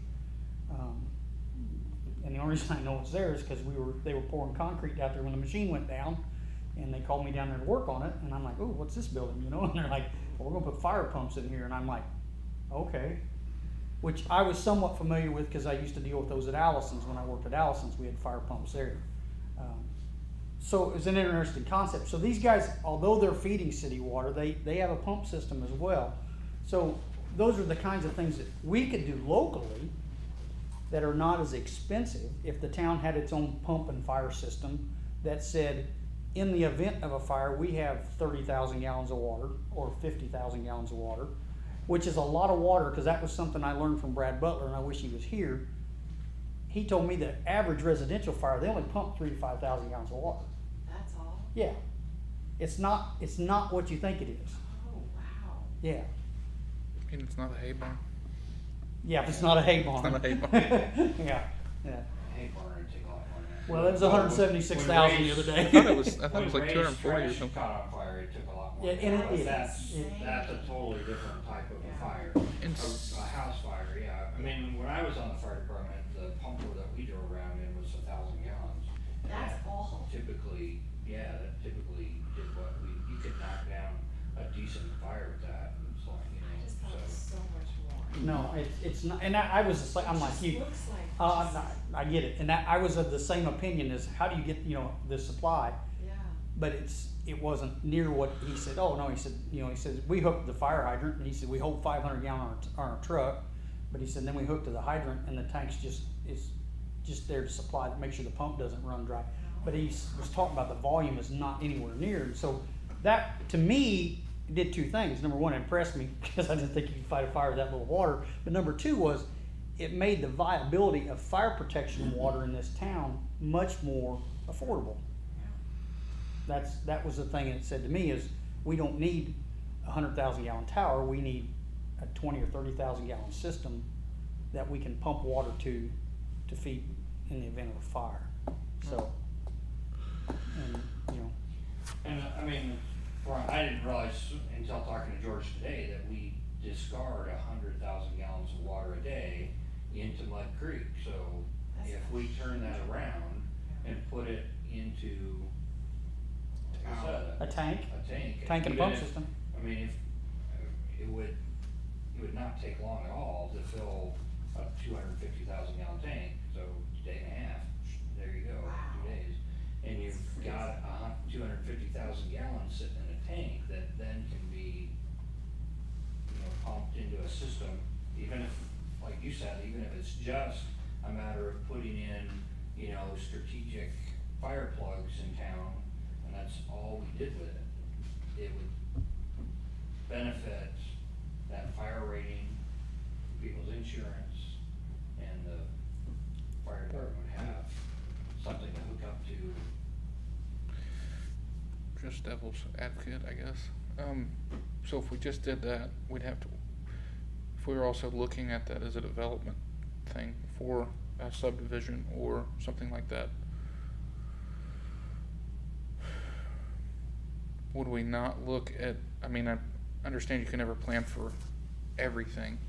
And the only reason I know it's there is because they were pouring concrete out there when the machine went down, and they called me down there to work on it, and I'm like, oh, what's this building, And they're like, well, we're gonna put fire pumps in here, and I'm like, okay. Which I was somewhat familiar with because I used to deal with those at Allison's. When I worked at Allison's, we had fire pumps there. So it was an interesting concept. So these guys, although they're feeding city water, they have a pump system as well. So those are the kinds of things that we could do locally that are not as expensive if the town had its own pump and fire system that said, in the event of a fire, we have 30,000 gallons of water or 50,000 gallons of water, which is a lot of water, because that was something I learned from Brad Butler, and I wish he was here. He told me that average residential fire, they only pump 3,000 to 5,000 gallons of water. That's all? Yeah. It's not what you think it is. Oh, wow. Yeah. And it's not a hay barn. Yeah, if it's not a hay barn. It's not a hay barn. Yeah, yeah. Hey, barn, it'd take a lot more than that. Well, it was 176,000 the other I day. thought it was like When 240 or Ray's something. caught on fire, it took a lot more. Yeah, and it But is. That's a totally different type of a fire. And A house fire, yeah. I mean, when I was on the fire department, the pumper that we drove around in was 1,000 gallons. And That's that awful. Typically, that typically did you could knock down a decent fire with that. It's like, I just thought it was so. so much more. No, it's not, and I was just like, I'm like you. Looks like. I get it, and I was of the same opinion as how do you get, the supply, Yeah. but it wasn't near what he said. Oh, no, he said, he says, we hooked the fire hydrant, and he said, we hold 500 gallon on our truck, but he said, then we hook to the hydrant, and the tank's just there to supply, to make sure the pump doesn't run dry. But he was talking about the volume is not anywhere near, and so that, to me, did two things. Number one, it impressed me, because I didn't think you could fight a fire with that little water, but number two was, it made the viability of fire protection water in this town much more affordable. That was the thing it said to me is, we don't need a 100,000 gallon tower, we need a 20 or 30,000 gallon system that we can pump water to feed in the event of a fire. So, And I mean, I didn't realize until talking to George today that we discard 100,000 gallons of water a day into Mud Creek. So if we turn that around and put it into a tank a tank. and even pump if- system. I mean, if it would would not take long at all to fill a 250,000 gallon tank, so day and a half, there you go, Wow. 2 days. And you've got 250,000 gallons sitting in a tank that then can be, pumped into a system, even if, like you said, even if it's just a matter of putting in, strategic fire plugs in town, and that's all we did with it. It would benefit that fire rating, people's insurance, and the fire department would have something to hook up to. Just devil's advocate, I guess. So if we just did that, we'd have to, if we were also looking at that as a development thing for a subdivision or something like that, would we not look at, I mean, I understand you can never plan for everything,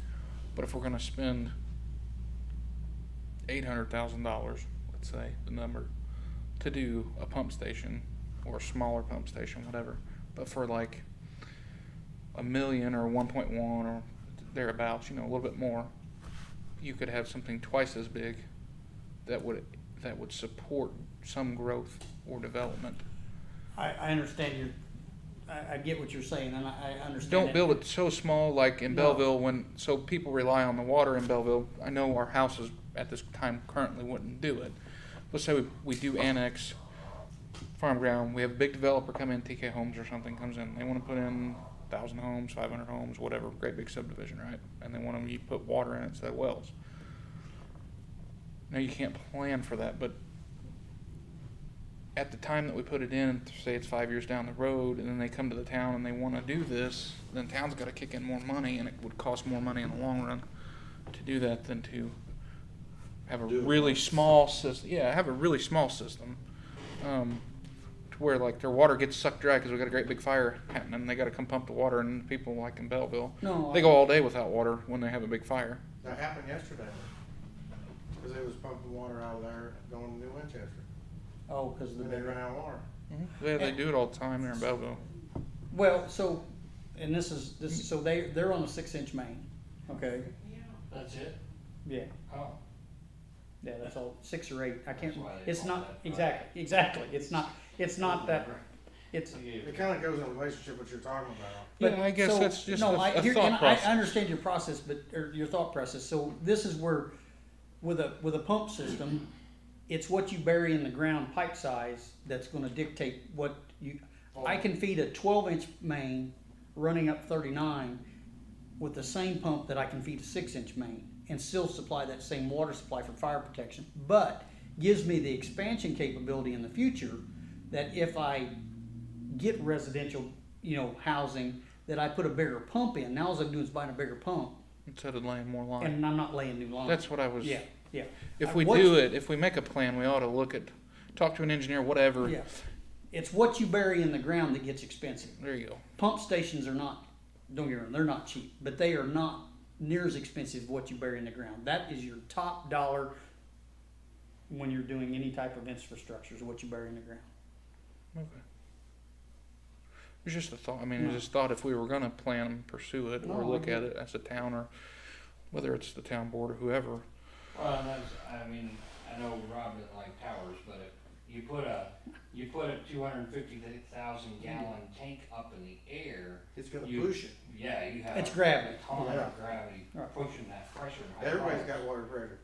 but if we're gonna spend $800,000, let's say, the number, to do a pump station or a smaller pump station, whatever, but for like $1 million or 1.1 or thereabouts, a little bit more, you could have something twice as big that would support some growth or development. I understand I get what you're saying, and I understand. Don't that. build it so small like in No. Belleville so people rely on the water in Belleville. I know our houses at this time currently wouldn't do it. Let's say we do annex farm ground. We have a big developer come in, TK Homes or something comes in. They want to put in 1,000 homes, 500 homes, whatever, great big subdivision, right? And they want to put water in it, so wells. Now you can't plan for that, but at the time that we put it in, say it's 5 years down the road, and then they come to the town and they want to do this, then town's got to kick in more money, and it would cost more money in the long run to do that than to have a really small system. Yeah, have a really small system, to where like their water gets sucked dry because we got a great big fire happening, and they got to come pump the water, and people like in Belleville, they go all day without water when they have a big fire. That happened yesterday. Cause they was pumping water out of there going to New Winchester. Oh, because of the And they big. ran out of water. Yeah, they do it all the time there in Belleville. Well, so, and this is so they're on a 6-inch main, okay? Yeah. That's it? Yeah, Oh. yeah, that's all 6 or 8. I can't. That's why they It's call not that exactly. It's not that. It's. It kinda goes in relationship with what you're talking about. Yeah, I guess that's just a thought and process. I understand your process, or your thought process. So this is where, with a pump system, it's what you bury in the ground pipe size that's going to dictate what you. I can feed a 12-inch main running up 39 with the same pump that I can feed a 6-inch main and still supply that same water supply for fire protection, but gives me the expansion capability in the future that if I get residential, housing, that I put a bigger pump in. Now all I'm doing is buying a bigger pump, Instead of laying more line. and I'm not laying new lines. That's what I was. Yeah, yeah. If we What's- do it, if we make a plan, we ought to talk to an engineer, whatever. Yeah. It's what you bury in the ground that gets expensive. There you go. Pump stations are not, don't get me wrong, they're not cheap, but they are not near as expensive as what you bury in the ground. That is your top dollar when you're doing any type of infrastructure, is what you bury in the ground. Okay. It was just a thought. I mean, I just thought if we were going to plan and pursue it or No, I look get at it as a town, or whether it's the town board or whoever. Well, and I know Rob didn't like towers, but if you put a 250,000 gallon tank up in the air, It's gonna You- push it. yeah, you have It's gravity. a ton Yeah. of gravity Right. pushing that pressure. Everybody's got water pressure.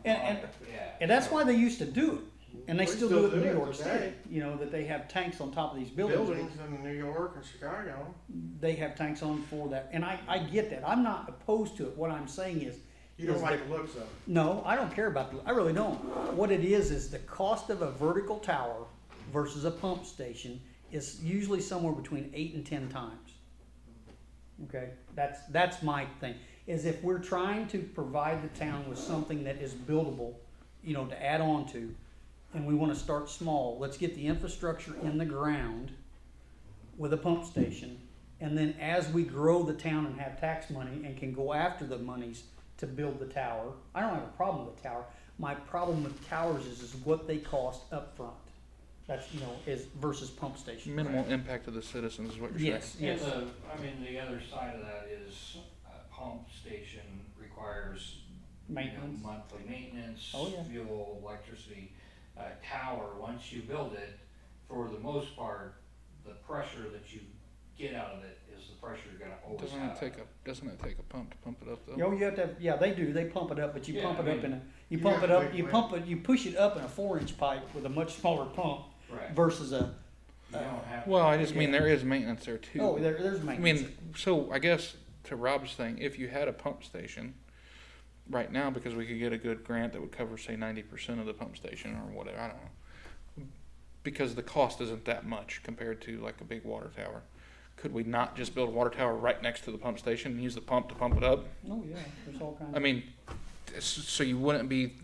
And Yeah. And that's why they used to do it, and they We still do it in New it York today. State, that they have tanks on top of these buildings. Buildings in New York and Chicago. They have tanks on for that, and I get that, I'm not opposed to it, what I'm saying is. You don't is like that- the looks of it. No, I don't care about I really don't. What it is the cost of a vertical tower versus a pump station is usually somewhere between 8 and 10 times. Okay, that's my thing, is if we're trying to provide the town with something that is buildable, to add on to, and we wanna start small, let's get the infrastructure in the ground with a pump station, and then as we grow the town and have tax money and can go after the monies to build the tower, I don't have a problem with the tower. My problem with towers is what they cost up front. That's, is versus pump station. Minimal impact to the citizens is what you're Yes, saying. yes. The other side of that is pumps Maintenance. monthly maintenance, Oh, yeah. fuel, electricity. Tower, once you build it, for the most part, the pressure that you get out of it is the pressure you're gonna always Doesn't have. it take a pump to pump it up though? Oh, you have to, yeah, they do, they pump it up, but you Yeah, pump I it up mean, in a, you you pump have it a up, big you wing. pump it, you push it up in a 4-inch pipe with a much smaller pump Right. versus a, You don't have to- Well, I just mean Yeah. there is maintenance there too. oh, there's I maintenance. mean, so I guess to Rob's thing, if you had a pump station right now, because we could get a good grant that would cover, say, 90% of the pump station or whatever, I don't know, because the cost isn't that much compared to like a big water tower. Could we not just build a water tower right next to the pump station and use the pump to pump it up? Oh, yeah, there's all kinds I mean, so you wouldn't be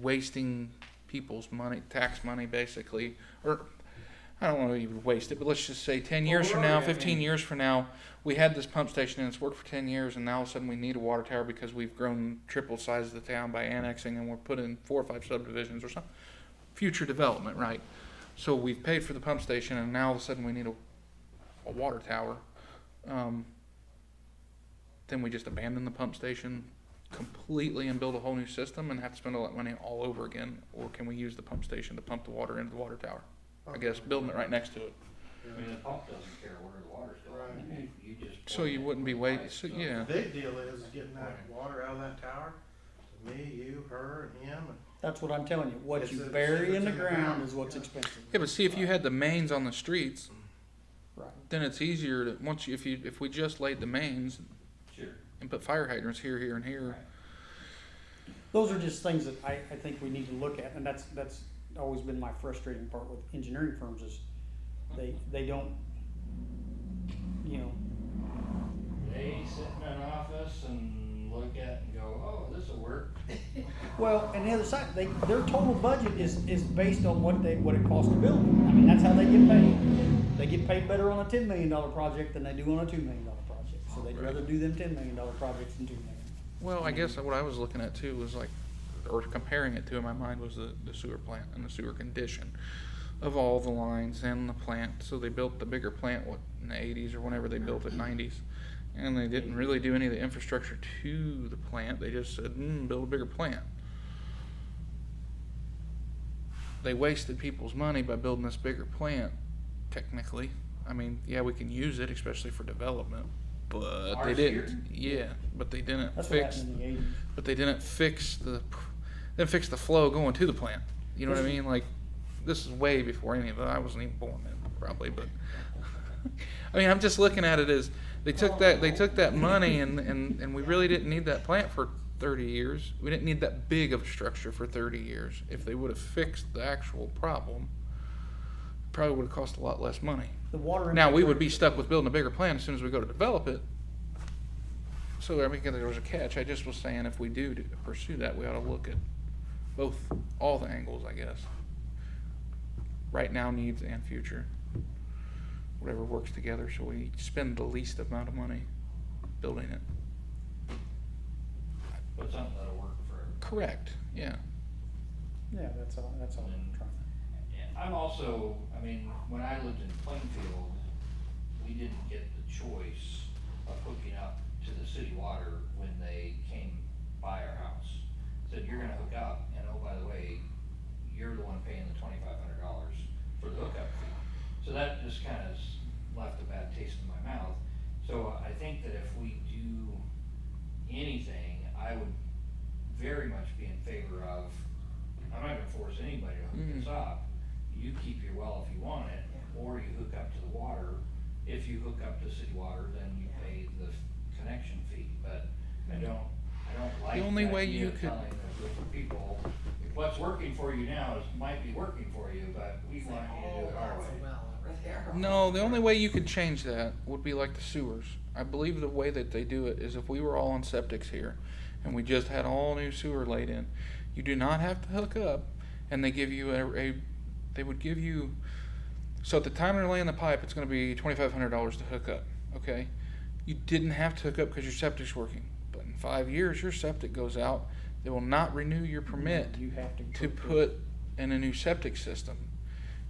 wasting people's money, tax money, basically, or I don't want to even waste it, but let's just say 10 years Well, from now, right, I 15 mean- years from now, we had this pump station and it's worked for 10 years, and now all of a sudden we need a water tower because we've grown triple the size of the town by annexing, and we're putting 4 or 5 subdivisions or something. Future development, right? So we've paid for the pump station, and now all of a sudden we need a water tower. Then we just abandon the pump station completely and build a whole new system and have to spend all that money all over again? Or can we use the pump station to pump the water into the water tower? I guess building it right next to it. I mean, the pump doesn't care where the water's going. Right. You just. So you wouldn't be waiting, so, yeah. The big deal is getting that water out of that tower, to me, you, her, and him, and That's what I'm telling you, what It's you a- bury in the it's ground is what's expensive. Yeah, but see, if you had the mains on the streets, Right. then it's easier to, once you, if we just laid the mains Sure. and put fire hydrants here, here, and here. Those are just things that I think we need to look at, and that's always been my frustrating part with engineering firms is they don't, you know, They sit in an office and look at and go, oh, this'll work. well, and the other side, their total budget is based on what it costs to build it. I mean, that's how they get paid. They get paid better on a $10 million project than they do on a $2 million project, so they'd Right. rather do them $10 million projects than $2 million. Well, I guess what I was looking at too was like, or comparing it to in my mind was the sewer plant and the sewer condition of all the lines and the plant. So they built the bigger plant, in the 80s or whenever they built it, 90s. And they didn't really do any of the infrastructure to the plant. They just said, build a bigger plant. They wasted people's money by building this bigger plant, technically. I mean, yeah, we can use it, especially for development, but they Ours didn't. Yeah, but they didn't That's what fix. happened in the 80s. But they didn't fix the flow going to the plant. You know what I mean? Like, this is way before any of it. I wasn't even born then, probably. But I mean, I'm just looking at it as they took that money and we really didn't need that plant for 30 years. We didn't need that big of a structure for 30 years. If they would have fixed the actual problem, it probably would have cost a lot less money. The water Now we would infrastructure- be stuck with building a bigger plant as soon as we go to develop it. So I mean, there was a catch. I just was saying if we do pursue that, we ought to look at all the angles, I guess. Right now needs and future. Whatever works together, so we spend the least amount of money building it. But something that'll work for everybody. Correct. Yeah. Yeah, that's all I'm trying to. And I'm also, I mean, when I lived in Plainfield, we didn't get the choice of hooking up to the city water when they came by our house. Said, you're gonna hook up, and oh, by the way, you're the one paying the $2,500 for the hookup fee. So that just kind of left a bad taste in my mouth. So I think that if we do anything, I would very much be in favor of, I'm not gonna force anybody to hook this up. You keep your well if you want it, or you hook up to the water. If you hook up to city water, then you pay the connection fee, but I don't like The only the way idea you of could- telling the group of people, what's working for you now might be working for you, but we want you to do it our way. No, the only way you could change that would be like the sewers. I believe the way that they do it is if we were all on septics here and we just had all new sewer laid in, you do not have to hook up, and they give you they would give you, so at the time they're laying the pipe, it's going to be $2,500 to hook up, okay? You didn't have to hook up because your septic's working, but in 5 years your septic goes out, they will not renew your permit You have to put in a new septic system.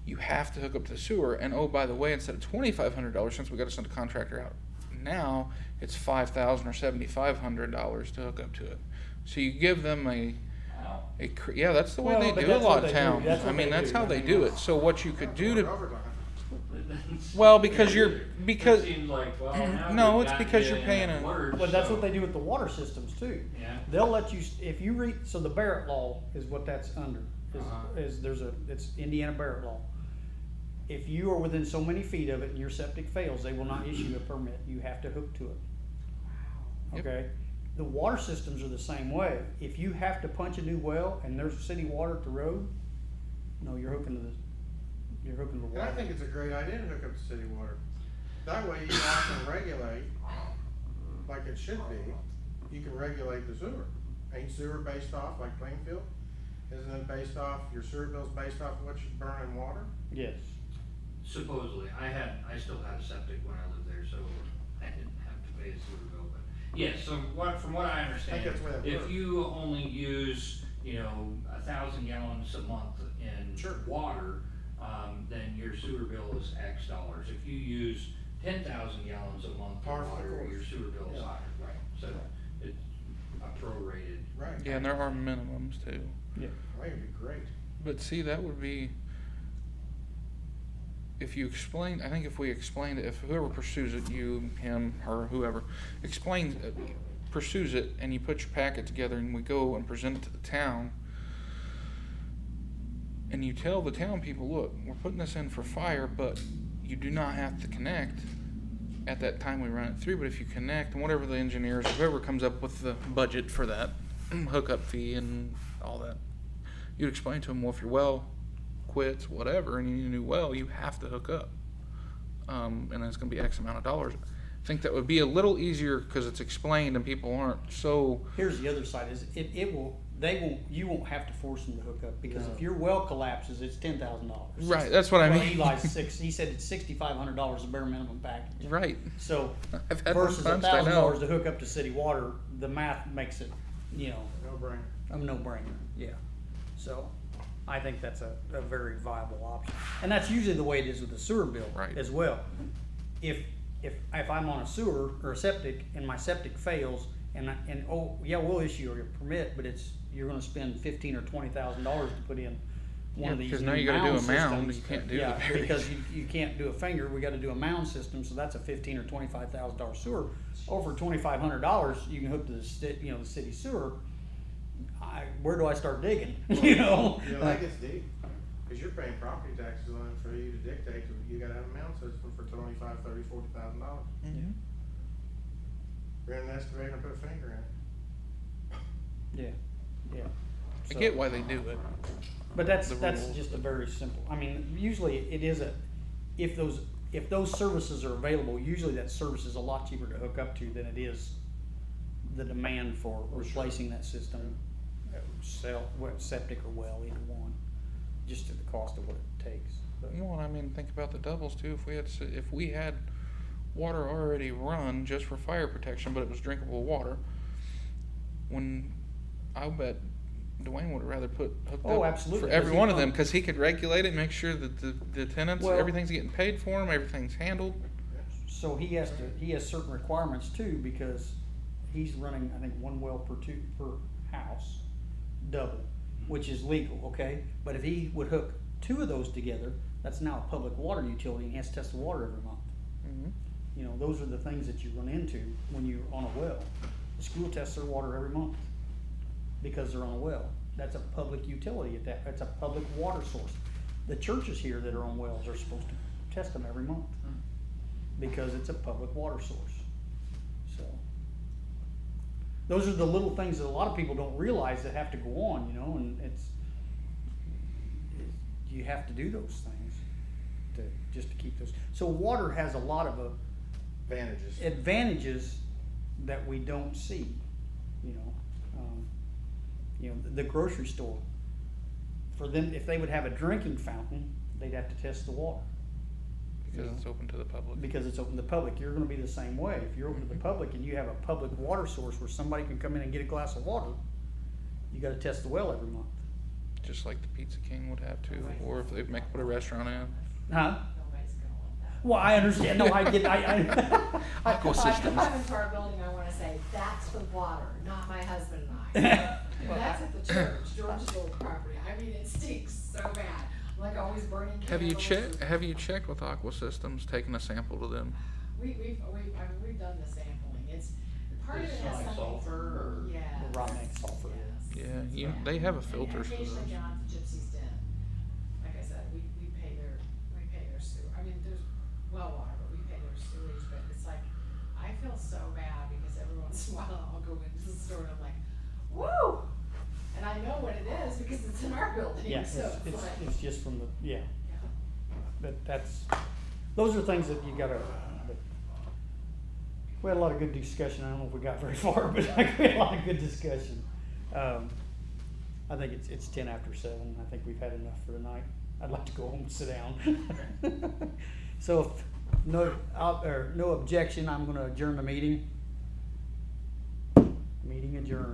You have to hook up to the sewer, and oh, by the way, instead of $2,500, since we got to send a contractor out now it's $5,000 or $7,500 to hook up to it. So you give them yeah, that's the way Well, they but do a that's lot what of they do. towns. That's I what mean, they that's do. how they do it. So what you could do to, Overtime. well, because It seems like, well, now no, we've it's got because you you're in paying that a- lurch, But that's so- what they do with the water systems too. Yeah. They'll let you, if you read, so the Barrett Law is what that's under, Uh-huh. it's Indiana Barrett Law. If you are within so many feet of it and your septic fails, they will not issue a permit, you have to hook to it, Yep. okay? The water systems are the same way, if you have to punch a new well and there's city water at the road, no, you're hooking to the And I water. think it's a great idea to hook up to city water. That way you can regulate, like it should be, you can regulate the sewer. Ain't sewer based off, like Plainfield? Isn't it based off, your sewer bill's based off what you burn in water? Yes, Supposedly, I still had a septic when I lived there, so I didn't have to pay a sewer bill, but, yes, so from what I understand, that's the way it if works. you only use, 1,000 gallons a month in Sure. water, then your sewer bill is X dollars. If you use 10,000 gallons a month Par of for the water, course. your sewer bill is Yeah. higher, right, so it's a prorated. Right. yeah, and there are minimums too. yeah. I think it'd be great. But see, that would be, if you explain, I think if we explained it, if whoever pursues it, you, him, her, whoever, explains, pursues it, and you put your packet together and we go and present it to the town, and you tell the town people, look, we're putting this in for fire, but you do not have to connect at that time we run it through, but if you connect, and whatever the engineers, whoever comes up with the budget for that hookup fee and all that, you explain to them, well, if your well quits, whatever, and you need a new well, you have to hook up. And then it's gonna be X amount of dollars. I think that would be a little easier because it's explained and people aren't so, Here's the other side, is you won't have to force them to hook up, because No. if your well collapses, it's $10,000. right, that's what I Well, mean. Eli's he said it's $6,500 the bare minimum package. Right. So I've had one versus punched, I know. $1,000 to hook up to city water, the math makes it, No brainer. a no-brainer, yeah. So I think that's a very viable option. And that's usually the way it is with the sewer bill Right. as well. If I'm on a sewer or a septic and my septic fails and oh, yeah, we'll issue a permit, but you're gonna spend $15,000 or $20,000 to put in one of Yeah, these 'cause now new you gotta do a mound mound, systems. you can't do the Yeah, buried. because you can't do a finger, we gotta do a mound system, so that's a $15,000 or $25,000 sewer. Over $2,500, you can hook to the city sewer. Where do I start digging, That gets deep, cause you're paying property taxes on it for you to dictate, you gotta have a mound system for $25,000, $30,000, $40,000. Mhm. Rent an excavator and put a finger in it. Yeah. I So- get why they do it. But that's the rules. just a very simple, I mean, usually it is if those services are available, usually that service is a lot cheaper to hook up to than it is the demand for replacing that system, septic or well, either one, just at the cost of what it takes. But- Well, I mean, think about the doubles too. If we had water already run just for fire protection, but it was drinkable water, I bet Dwayne would rather hooked Oh, up absolutely, for every 'cause he one of them, pump- because he could regulate it, make sure that the tenants, Well- everything's getting paid for them, everything's handled. So he has certain requirements too, because he's running, I think, one well per house, double, which is legal, okay? But if he would hook two of those together, that's now a public water utility, and he has to test the water every month. Mhm. Those are the things that you run into when you're on a well. The school tests their water every month because they're on a well. That's a public utility that's a public water source. The churches here that are on wells are supposed to test them every month because it's a public water source. So, those are the little things that a lot of people don't realize that have to go on, and you have to do those things just to keep those. So water has a lot of advantages that we don't see, the grocery store. For them, if they would have a drinking fountain, they'd have to test the water. Because it's open to the public. Because it's open to the public, you're gonna be the same way. If you're open to the public and you have a public water source where somebody can come in and get a glass of water, you gotta test the well every month. Just like the Pizza King would have to, or if they put a restaurant in. Huh? Nobody's gonna want Well, I understand, no, I get, Aqua If I systems. come into our building, I wanna say, that's the water, not my husband and I. And that's at the church, George's old property, I mean, it stinks so bad, I'm like always burning candles. Have you checked with Aqua Systems, taking a sample to them? We've done the sampling, it's, part of Does it it has smell like something. sulfur or- Yes. Raw neck sulfur. Yes. Yeah, they have a filter And for those. occasionally down at the Gypsy's Den, like I said, we pay their sewer, I mean, there's well water, but we pay their sewage, but it's like, I feel so bad because every once in a while I'll go into the store and I'm like, woo! And I know what it is because it's in our building, Yeah, so it's like, it's just from the, yeah, yeah. but those are things that you gotta, but we had a lot of good discussion, I don't know if we got very far, but we had a lot of good discussion. I think it's 7:10, I think we've had enough for tonight, I'd like to go home and sit down. So if no objection, I'm gonna adjourn the meeting. Meeting adjourned.